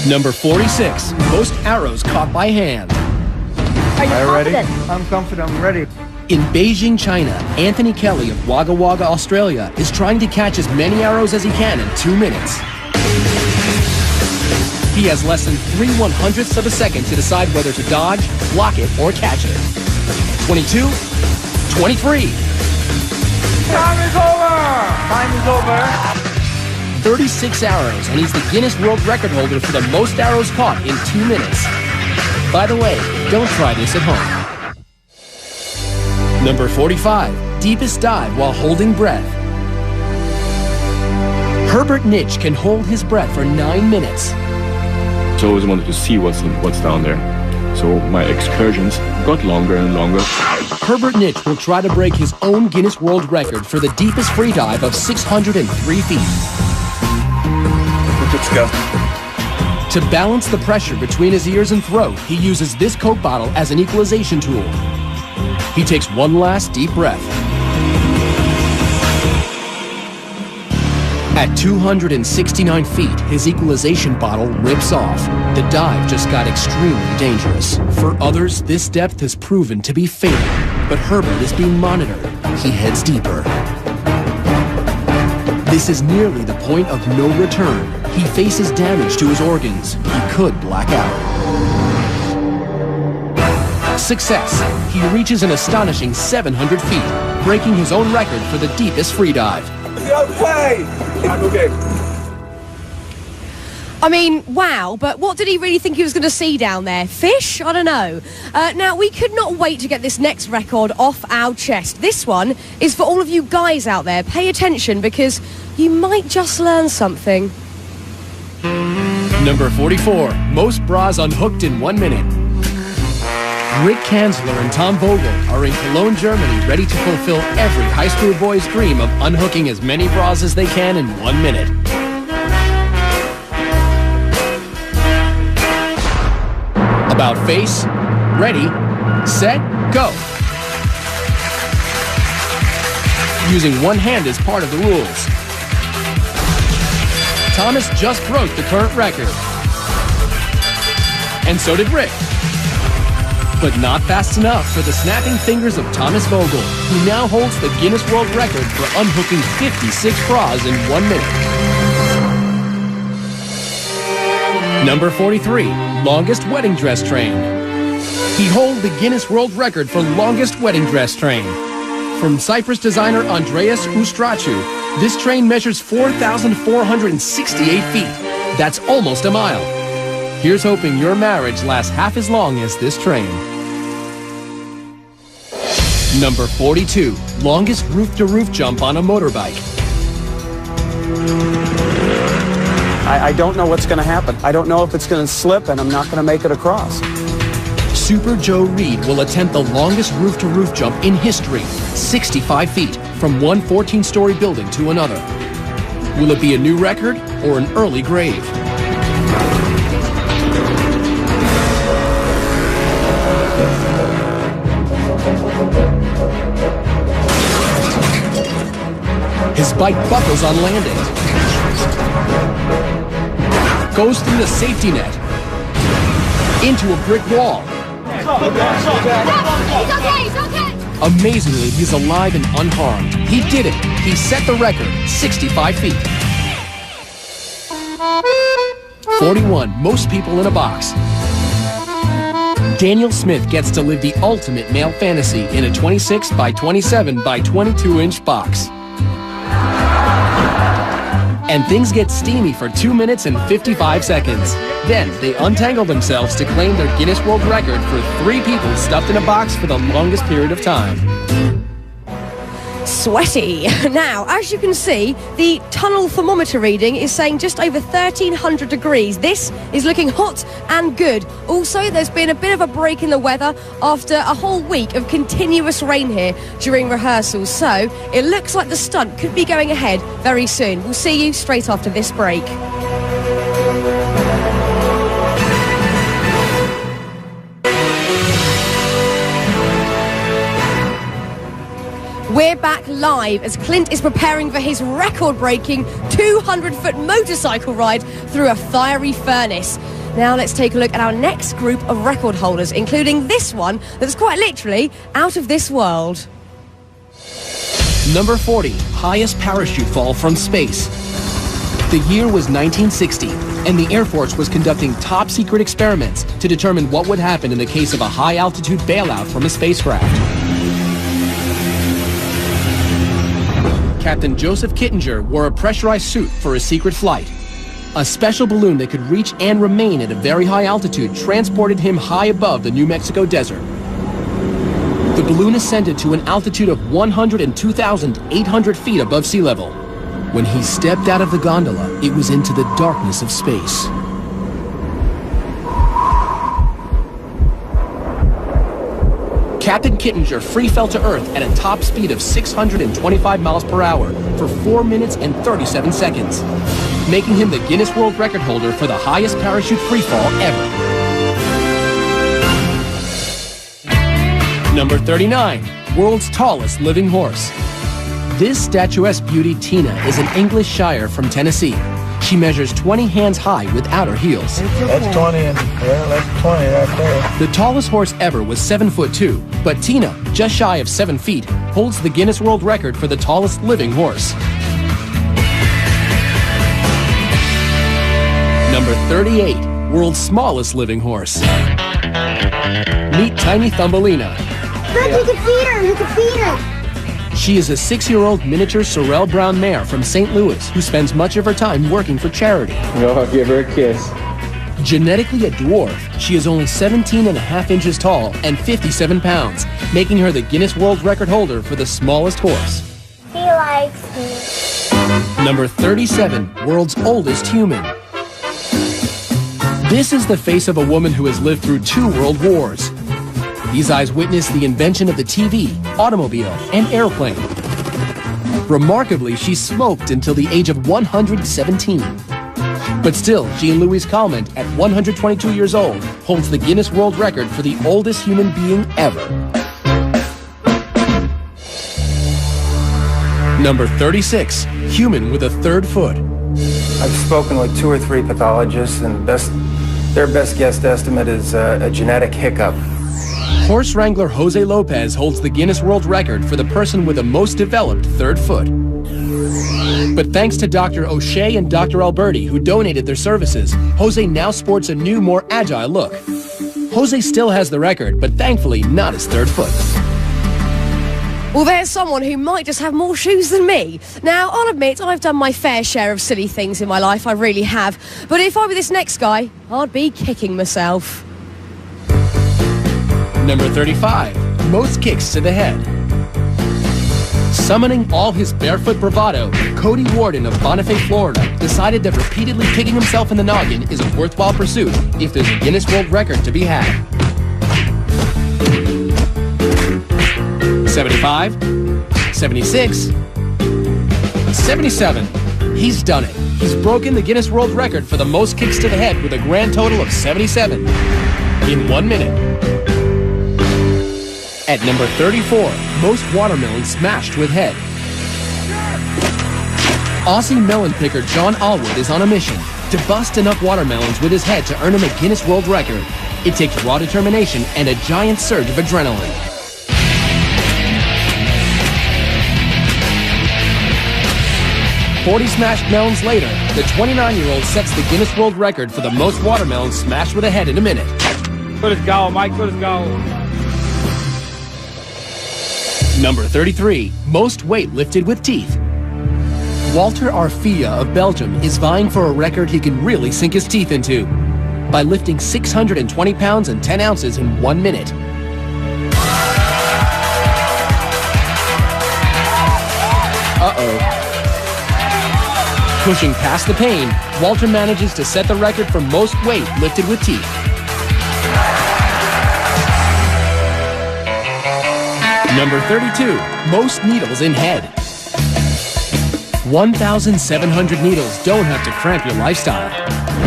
Number 46, most arrows caught by hand. Are you confident? I'm confident, I'm ready. In Beijing, China, Anthony Kelly of Wagga Wagga, Australia, is trying to catch as many arrows as he can in 2 minutes. He has less than 3/100ths of a second to decide whether to dodge, block it, or catch it. 22, 23. Time is over! Time is over. 36 arrows, and he's the Guinness World Record holder for the most arrows caught in 2 minutes. By the way, don't try this at home. Number 45, deepest dive while holding breath. Herbert Nitsch can hold his breath for 9 minutes. I always wanted to see what's down there. So my excursions got longer and longer. Herbert Nitsch will try to break his own Guinness World Record for the deepest free dive of 603 feet. Let's go. To balance the pressure between his ears and throat, he uses this Coke bottle as an equalization tool. He takes one last deep breath. At 269 feet, his equalization bottle rips off. The dive just got extremely dangerous. For others, this depth has proven to be fatal. But Herbert is being monitored. He heads deeper. This is nearly the point of no return. He faces damage to his organs. He could black out. Success. He reaches an astonishing 700 feet, breaking his own record for the deepest free dive. Okay. I'm okay. I mean, wow, but what did he really think he was going to see down there? Fish? I don't know. Now, we could not wait to get this next record off our chest. This one is for all of you guys out there. Pay attention because you might just learn something. Number 44, most bras unhooked in 1 minute. Rick Kanzler and Tom Vogel are in Cologne, Germany, ready to fulfill every high school boy's dream of unhooking as many bras as they can in 1 minute. About face, ready, set, go. Using one hand as part of the rules. Thomas just broke the current record. And so did Rick. But not fast enough for the snapping fingers of Thomas Vogel, who now holds the Guinness World Record for unhooking 56 bras in 1 minute. Number 43, longest wedding dress train. Behold the Guinness World Record for longest wedding dress train. From Cyprus designer Andreas Ustrachu, this train measures 4,468 feet. That's almost a mile. Here's hoping your marriage lasts half as long as this train. Number 42, longest roof-to-roof jump on a motorbike. I don't know what's going to happen. I don't know if it's going to slip, and I'm not going to make it across. Super Joe Reed will attempt the longest roof-to-roof jump in history, 65 feet, from one 14-story building to another. Will it be a new record or an early grave? His bike buckles on landing. Goes through the safety net. Into a brick wall. He's okay, he's okay. Amazingly, he's alive and unharmed. He did it. He set the record, 65 feet. 41, most people in a box. Daniel Smith gets to live the ultimate male fantasy in a 26 by 27 by 22-inch box. And things get steamy for 2 minutes and 55 seconds. Then they untangle themselves to claim their Guinness World Record for 3 people stuffed in a box for the longest period of time. Sweaty. Now, as you can see, the tunnel thermometer reading is saying just over 1,300 degrees. This is looking hot and good. Also, there's been a bit of a break in the weather after a whole week of continuous rain here during rehearsals. So, it looks like the stunt could be going ahead very soon. We'll see you straight after this break. We're back live as Clint is preparing for his record-breaking 200-foot motorcycle ride through a fiery furnace. Now let's take a look at our next group of record holders, including this one that's quite literally out of this world. Number 40, highest parachute fall from space. The year was 1960, and the Air Force was conducting top-secret experiments to determine what would happen in the case of a high-altitude bailout from a spacecraft. Captain Joseph Kittinger wore a pressurized suit for a secret flight. A special balloon that could reach and remain at a very high altitude transported him high above the New Mexico desert. The balloon ascended to an altitude of 102,800 feet above sea level. When he stepped out of the gondola, it was into the darkness of space. Captain Kittinger free fell to Earth at a top speed of 625 miles per hour for 4 minutes and 37 seconds, making him the Guinness World Record holder for the highest parachute free fall ever. Number 39, world's tallest living horse. This statuesque beauty, Tina, is an English Shire from Tennessee. She measures 20 hands high without her heels. That's 20, yeah, that's 20 right there. The tallest horse ever was 7'2", but Tina, just shy of 7 feet, holds the Guinness World Record for the tallest living horse. Number 38, world's smallest living horse. Meet Tiny Thumbelina. Look, you can feed her, you can feed her. She is a 6-year-old miniature Sorrel Brown mare from St. Louis who spends much of her time working for charity. Go give her a kiss. Genetically a dwarf, she is only 17.5 inches tall and 57 pounds, making her the Guinness World Record holder for the smallest horse. He likes me. Number 37, world's oldest human. This is the face of a woman who has lived through 2 world wars. These eyes witnessed the invention of the TV, automobile, and airplane. Remarkably, she smoked until the age of 117. But still, Jean-Louise Calment, at 122 years old, holds the Guinness World Record for the oldest human being ever. Number 36, human with a 3rd foot. I've spoken with 2 or 3 pathologists, and their best guess estimate is a genetic hiccup. Horse wrangler Jose Lopez holds the Guinness World Record for the person with the most developed 3rd foot. But thanks to Dr. O'Shea and Dr. Alberti, who donated their services, Jose now sports a new, more agile look. Jose still has the record, but thankfully not his third foot. Well, there's someone who might just have more shoes than me. Now, I'll admit, I've done my fair share of silly things in my life, I really have. But if I were this next guy, I'd be kicking myself. Number 35, most kicks to the head. Summoning all his barefoot bravado, Cody Warden of Bonifay, Florida, decided that repeatedly kicking himself in the noggin is a worthwhile pursuit if there's a Guinness World Record to be had. 75, 76, 77. He's done it. He's broken the Guinness World Record for the most kicks to the head with a grand total of 77 in 1 minute. At number 34, most watermelons smashed with head. Aussie melon picker John Allwood is on a mission to bust enough watermelons with his head to earn him a Guinness World Record. It takes raw determination and a giant surge of adrenaline. "40 smashed melons later, the 29-year-old sets the Guinness World Record for the most watermelons smashed with a head in a minute. Good as goal, Mike, good as goal. Number 33, most weight lifted with teeth. Walter Arfia of Belgium is vying for a record he can really sink his teeth into by lifting 620 pounds and 10 ounces in 1 minute. Uh-oh. Pushing past the pain, Walter manages to set the record for most weight lifted with teeth. Number 32, most needles in head. 1,700 needles don't have to cramp your lifestyle.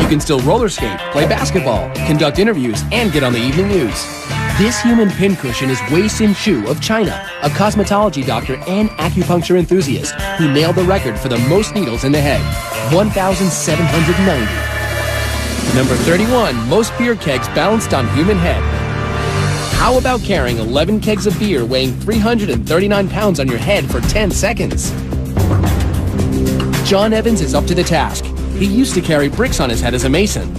You can still roller skate, play basketball, conduct interviews, and get on the evening news. This human pincushion is Wei Xin Shu of China, a cosmetology doctor and acupuncture enthusiast who nailed the record for the most needles in the head, 1,790. Number 31, most beer kegs balanced on human head. How about carrying 11 kegs of beer weighing 339 pounds on your head for 10 seconds? John Evans is up to the task. He used to carry bricks on his head as a mason.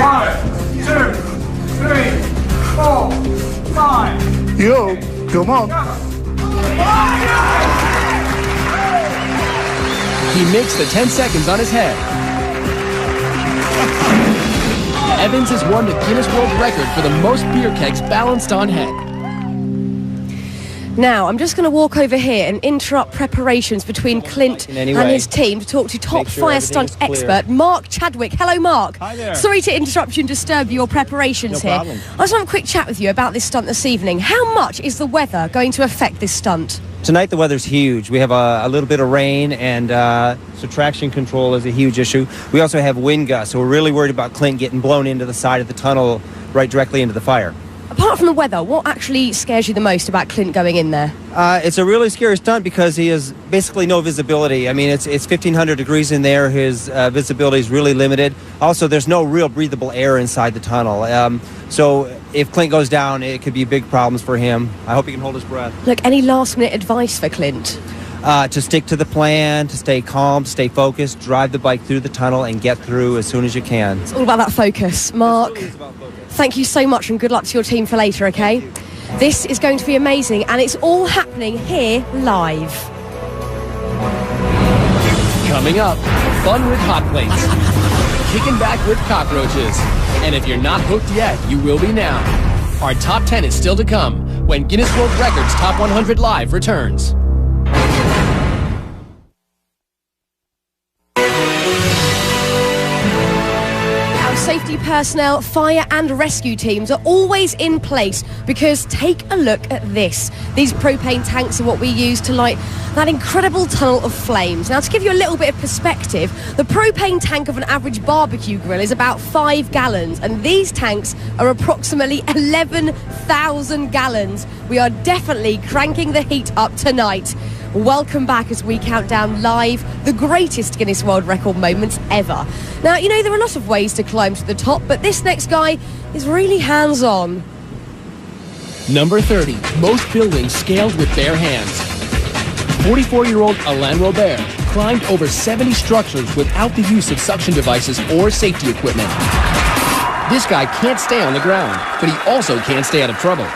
5, 2, 3, 4, 5. Yo, come on. He makes the 10 seconds on his head. Evans has won the Guinness World Record for the most beer kegs balanced on head. Now, I'm just going to walk over here and interrupt preparations between Clint and his team to talk to top fire stunt expert Mark Chadwick. Hello, Mark. Hi there. Sorry to interrupt you and disturb your preparations here. problem. I just want a quick chat with you about this stunt this evening. How much is the weather going to affect this stunt? Tonight the weather's huge. We have a little bit of rain, and so traction control is a huge issue. We also have wind gusts, so we're really worried about Clint getting blown into the side of the tunnel right directly into the fire. Apart from the weather, what actually scares you the most about Clint going in there? It's a really scary stunt because he has basically no visibility. I mean, it's 1,500 degrees in there. His visibility is really limited. Also, there's no real breathable air inside the tunnel. So if Clint goes down, it could be big problems for him. I hope he can hold his breath. Look, any last-minute advice for Clint? To stick to the plan, to stay calm, to stay focused, drive the bike through the tunnel and get through as soon as you can. It's all about that focus. Mark, thank you so much and good luck to your team for later, okay? This is going to be amazing and it's all happening here live. Coming up, fun with hot plates, kicking back with cockroaches, and if you're not hooked yet, you will be now. Our top 10 is still to come when Guinness World Records Top 100 Live returns. Safety personnel, fire and rescue teams are always in place because take a look at this. These propane tanks are what we use to light that incredible tunnel of flames. Now, to give you a little bit of perspective, the propane tank of an average barbecue grill is about 5 gallons, and these tanks are approximately 11,000 gallons. We are definitely cranking the heat up tonight. Welcome back as we count down live the greatest Guinness World Record moments ever. Now, you know, there are a lot of ways to climb to the top, but this next guy is really hands-on. Number 30, most buildings scaled with bare hands. 44-year-old Alain Robert climbed over 70 structures without the use of suction devices or safety equipment. This guy can't stay on the ground, but he also can't stay out of trouble.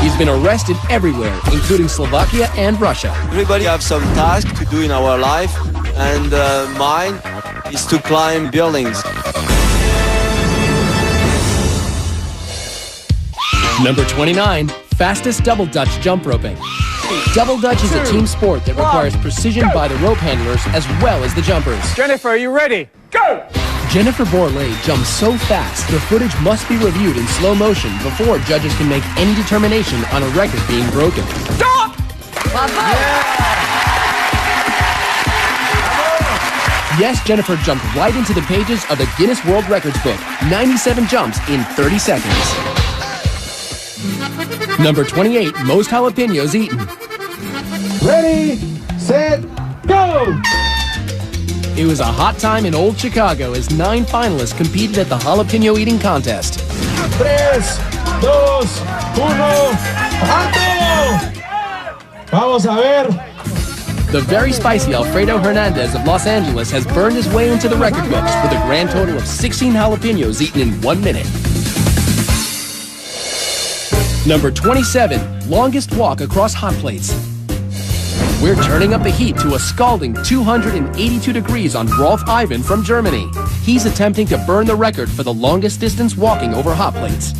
He's been arrested everywhere, including Slovakia and Russia. Everybody have some task to do in our life, and mine is to climb buildings. Number 29, fastest double Dutch jump roping. Double Dutch is a team sport that requires precision by the rope handlers as well as the jumpers. Jennifer, are you ready? Go! Jennifer Borlée jumps so fast, the footage must be reviewed in slow motion before judges can make any determination on a record being broken. Stop! Yes, Jennifer jumped right into the pages of the Guinness World Records book. 97 jumps in 30 seconds. Number 28, most jalapenos eaten. Ready, set, go! It was a hot time in old Chicago as 9 finalists competed at the jalapeno eating contest. 3, 2, 1, ¡alto! Vamos a ver. The very spicy Alfredo Hernandez of Los Angeles has burned his way into the record books with a grand total of 16 jalapenos eaten in 1 minute. Number 27, longest walk across hot plates. We're turning up the heat to a scalding 282 degrees on Rolf Ivan from Germany. He's attempting to burn the record for the longest distance walking over hot plates.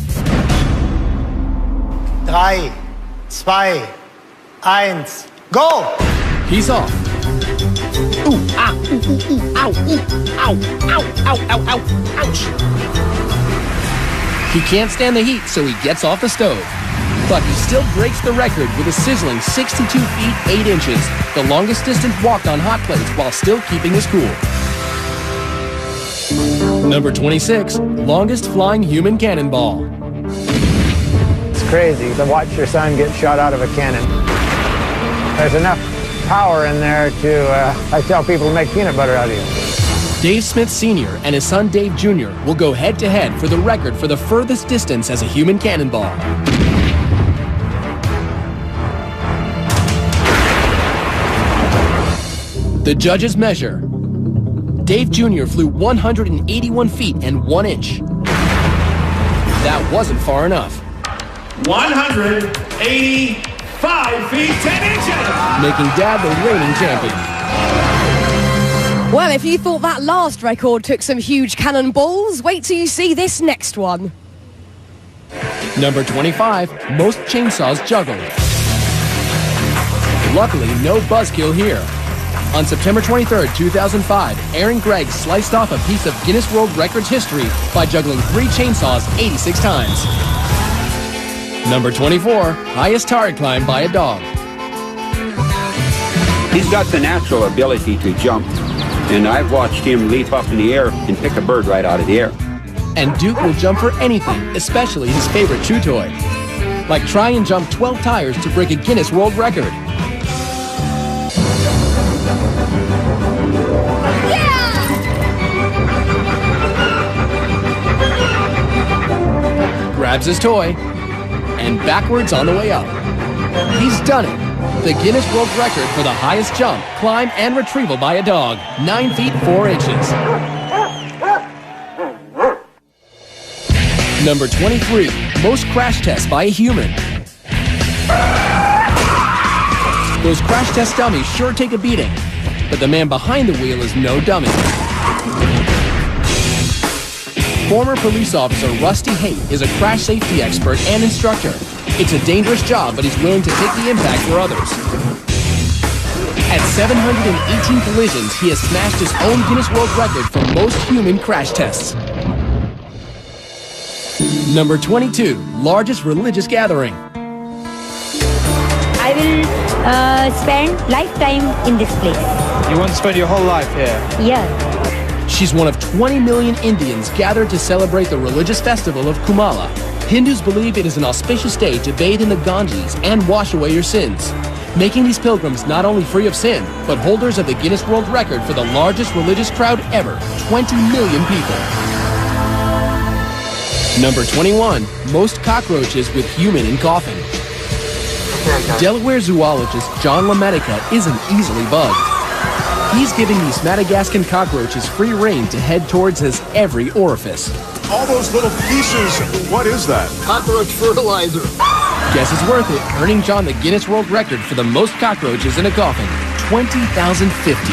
3, 2, 1, go! He's off. Ooh, ah, ooh, ooh, ooh, ow, ooh, ow, ow, ow, ow, ow, ouch. He can't stand the heat, so he gets off the stove. But he still breaks the record with a sizzling 62 feet 8 inches, the longest distance walked on hot plates while still keeping his cool. Number 26, longest flying human cannonball. It's crazy to watch your son get shot out of a cannon. There's enough power in there to, I tell people, to make peanut butter out of you. Dave Smith Sr. and his son Dave Jr. will go head-to-head for the record for the furthest distance as a human cannonball. The judges measure. Dave Jr. flew 181 feet and 1 inch. That wasn't far enough. 185 feet 10 inches! Making Dad the reigning champion. Well, if you thought that last record took some huge cannonballs, wait till you see this next one. Number 25, most chainsaws juggled. Luckily, no buzzkill here. On September 23, 2005, Aaron Gregg sliced off a piece of Guinness World Records history by juggling 3 chainsaws 86 times. Number 24, highest target climb by a dog. He's got the natural ability to jump, and I've watched him leap up in the air and pick a bird right out of the air. And Duke will jump for anything, especially his favorite chew toy. Like try and jump 12 tires to break a Guinness World Record. Grabs his toy, and backwards on the way up. He's done it. The Guinness World Record for the highest jump, climb, and retrieval by a dog, 9 feet 4 inches. Number 23, most crash tests by a human. Those crash test dummies sure take a beating, but the man behind the wheel is no dummy. Former police officer Rusty Haight is a crash safety expert and instructor. It's a dangerous job, but he's willing to take the impact for others. At 718 collisions, he has smashed his own Guinness World Record for most human crash tests. Number 22, largest religious gathering. I will spend lifetime in this place. You want to spend your whole life here? Yeah. She's one of 20 million Indians gathered to celebrate the religious festival of Kumala. Hindus believe it is an auspicious day to bathe in the Ganges and wash away your sins, making these pilgrims not only free of sin, but holders of the Guinness World Record for the largest religious crowd ever, 20 million people. Number 21, most cockroaches with human in coffin. Delaware zoologist John LaMedica isn't easily bugged. He's giving these Madagascan cockroaches free rein to head towards his every orifice. All those little pieces, what is that? Cockroach fertilizer. Guess it's worth it, earning John the Guinness World Record for the most cockroaches in a coffin, 20,050.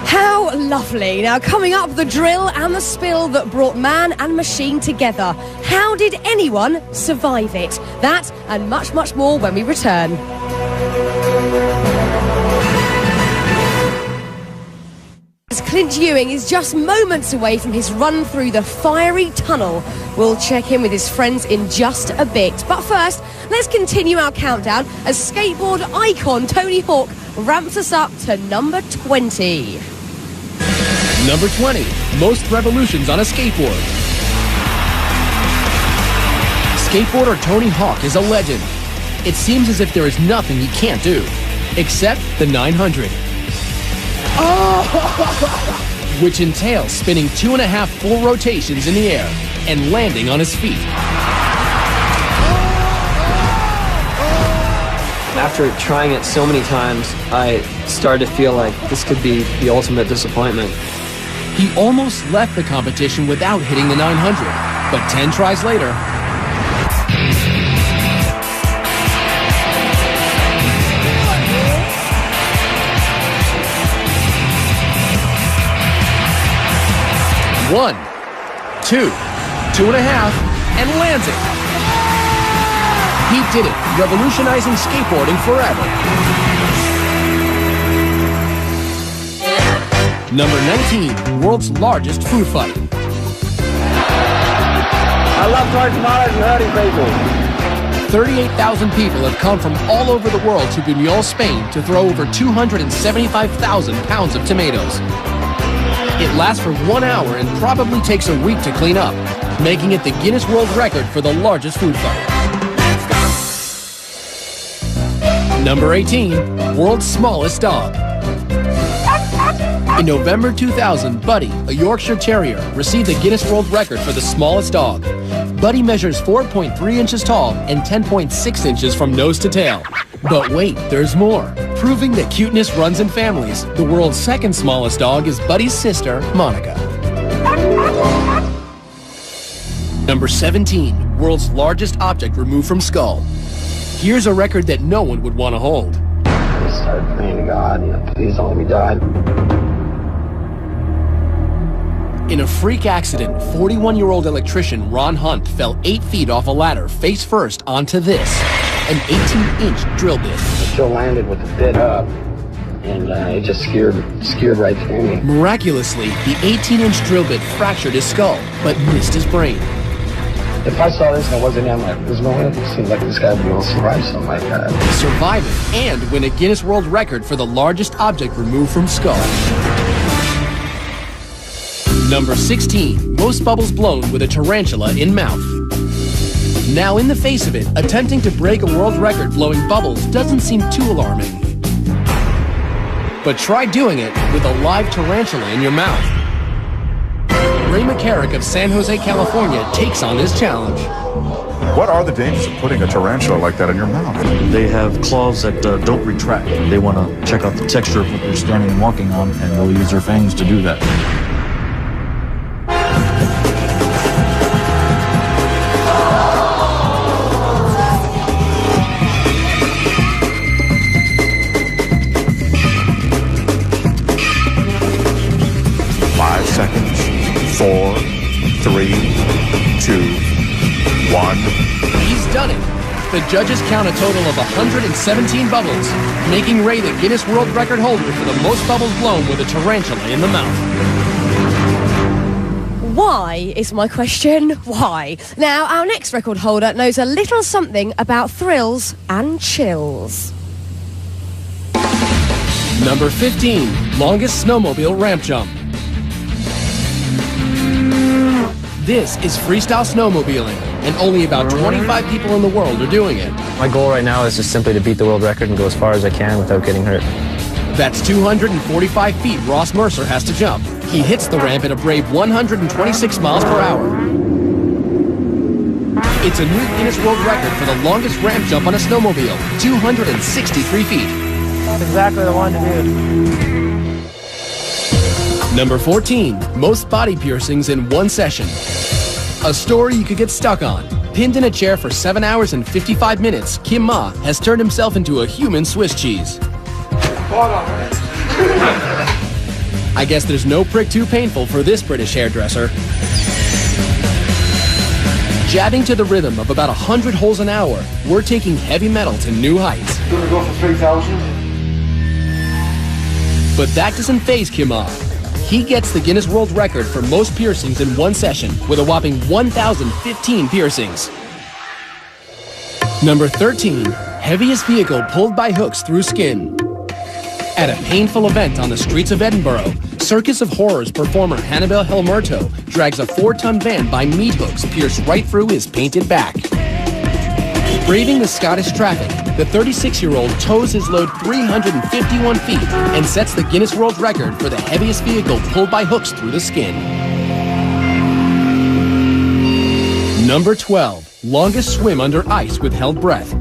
How lovely. Now, coming up, the drill and the spill that brought man and machine together. How did anyone survive it? That and much, much more when we return. Clint Ewing is just moments away from his run through the fiery tunnel. We'll check in with his friends in just a bit. But first, let's continue our countdown as skateboard icon Tony Hawk ramps us up to number 20. Number 20, most revolutions on a skateboard. Skateboarder Tony Hawk is a legend. It seems as if there is nothing he can't do, except the 900. Which entails spinning 2.5 full rotations in the air and landing on his feet. After trying it so many times, I started to feel like this could be the ultimate disappointment. He almost left the competition without hitting the 900, but 10 tries later, one, two, 2.5, and lands it. He did it, revolutionizing skateboarding forever. Number 19, world's largest food fight. I love throwing tomatoes and hurting people. 38,000 people have come from all over the world to Buñol, Spain to throw over 275,000 pounds of tomatoes. It lasts for 1 hour and probably takes a week to clean up, making it the Guinness World Record for the largest food fight. Number 18, world's smallest dog. In November 2000, Buddy, a Yorkshire Terrier, received the Guinness World Record for the smallest dog. Buddy measures 4.3 inches tall and 10.6 inches from nose to tail. But wait, there's more. Proving that cuteness runs in families, the world's second smallest dog is Buddy's sister, Monica. Number 17, world's largest object removed from skull. Here's a record that no one would want to hold. I started praying to God, please don't let me die. In a freak accident, 41-year-old electrician Ron Hunt fell 8 feet off a ladder face first onto this, an 18-inch drill bit. It still landed with the bit up, and it just skewered right through me. Miraculously, the 18-inch drill bit fractured his skull, but missed his brain. If I saw this and it wasn't him, there's no way it seems like this guy would be able to survive something like that. Survive it and win a Guinness World Record for the largest object removed from skull. Number 16, most bubbles blown with a tarantula in mouth. Now, in the face of it, attempting to break a world record blowing bubbles doesn't seem too alarming. But try doing it with a live tarantula in your mouth. Ray McCarrick of San Jose, California takes on this challenge. What are the dangers of putting a tarantula like that in your mouth? They have claws that don't retract. They want to check out the texture of what they're standing and walking on, and they'll use their fangs to do that. Seconds. 4, 3, 2, 1. He's done it. The judges count a total of 117 bubbles, making Ray the Guinness World Record holder for the most bubbles blown with a tarantula in the mouth. Why is my question? Why? Now, our next record holder knows a little something about thrills and chills. Number 15, longest snowmobile ramp jump. This is freestyle snowmobiling, and only about 25 people in the world are doing it. My goal right now is just simply to beat the world record and go as far as I can without getting hurt. That's 245 feet Ross Mercer has to jump. He hits the ramp at a brave 126 miles per hour. It's a new Guinness World Record for the longest ramp jump on a snowmobile, 263 feet. That's exactly the one to do. Number 14, most body piercings in one session. A story you could get stuck on. Pinned in a chair for 7 hours and 55 minutes, Kim Ma has turned himself into a human Swiss cheese. I guess there's no prick too painful for this British hairdresser. Jabbing to the rhythm of about 100 holes an hour, we're taking heavy metal to new heights. Gonna go for 3,000. But that doesn't faze Kim Ma. He gets the Guinness World Record for most piercings in one session with a whopping 1,015 piercings. Number 13, heaviest vehicle pulled by hooks through skin. At a painful event on the streets of Edinburgh, Circus of Horrors performer Hannibal Helmerto drags a 4-ton van by meat hooks pierced right through his painted back. Braving the Scottish traffic, the 36-year-old tows his load 351 feet and sets the Guinness World Record for the heaviest vehicle pulled by hooks through the skin. Number 12, longest swim under ice with held breath.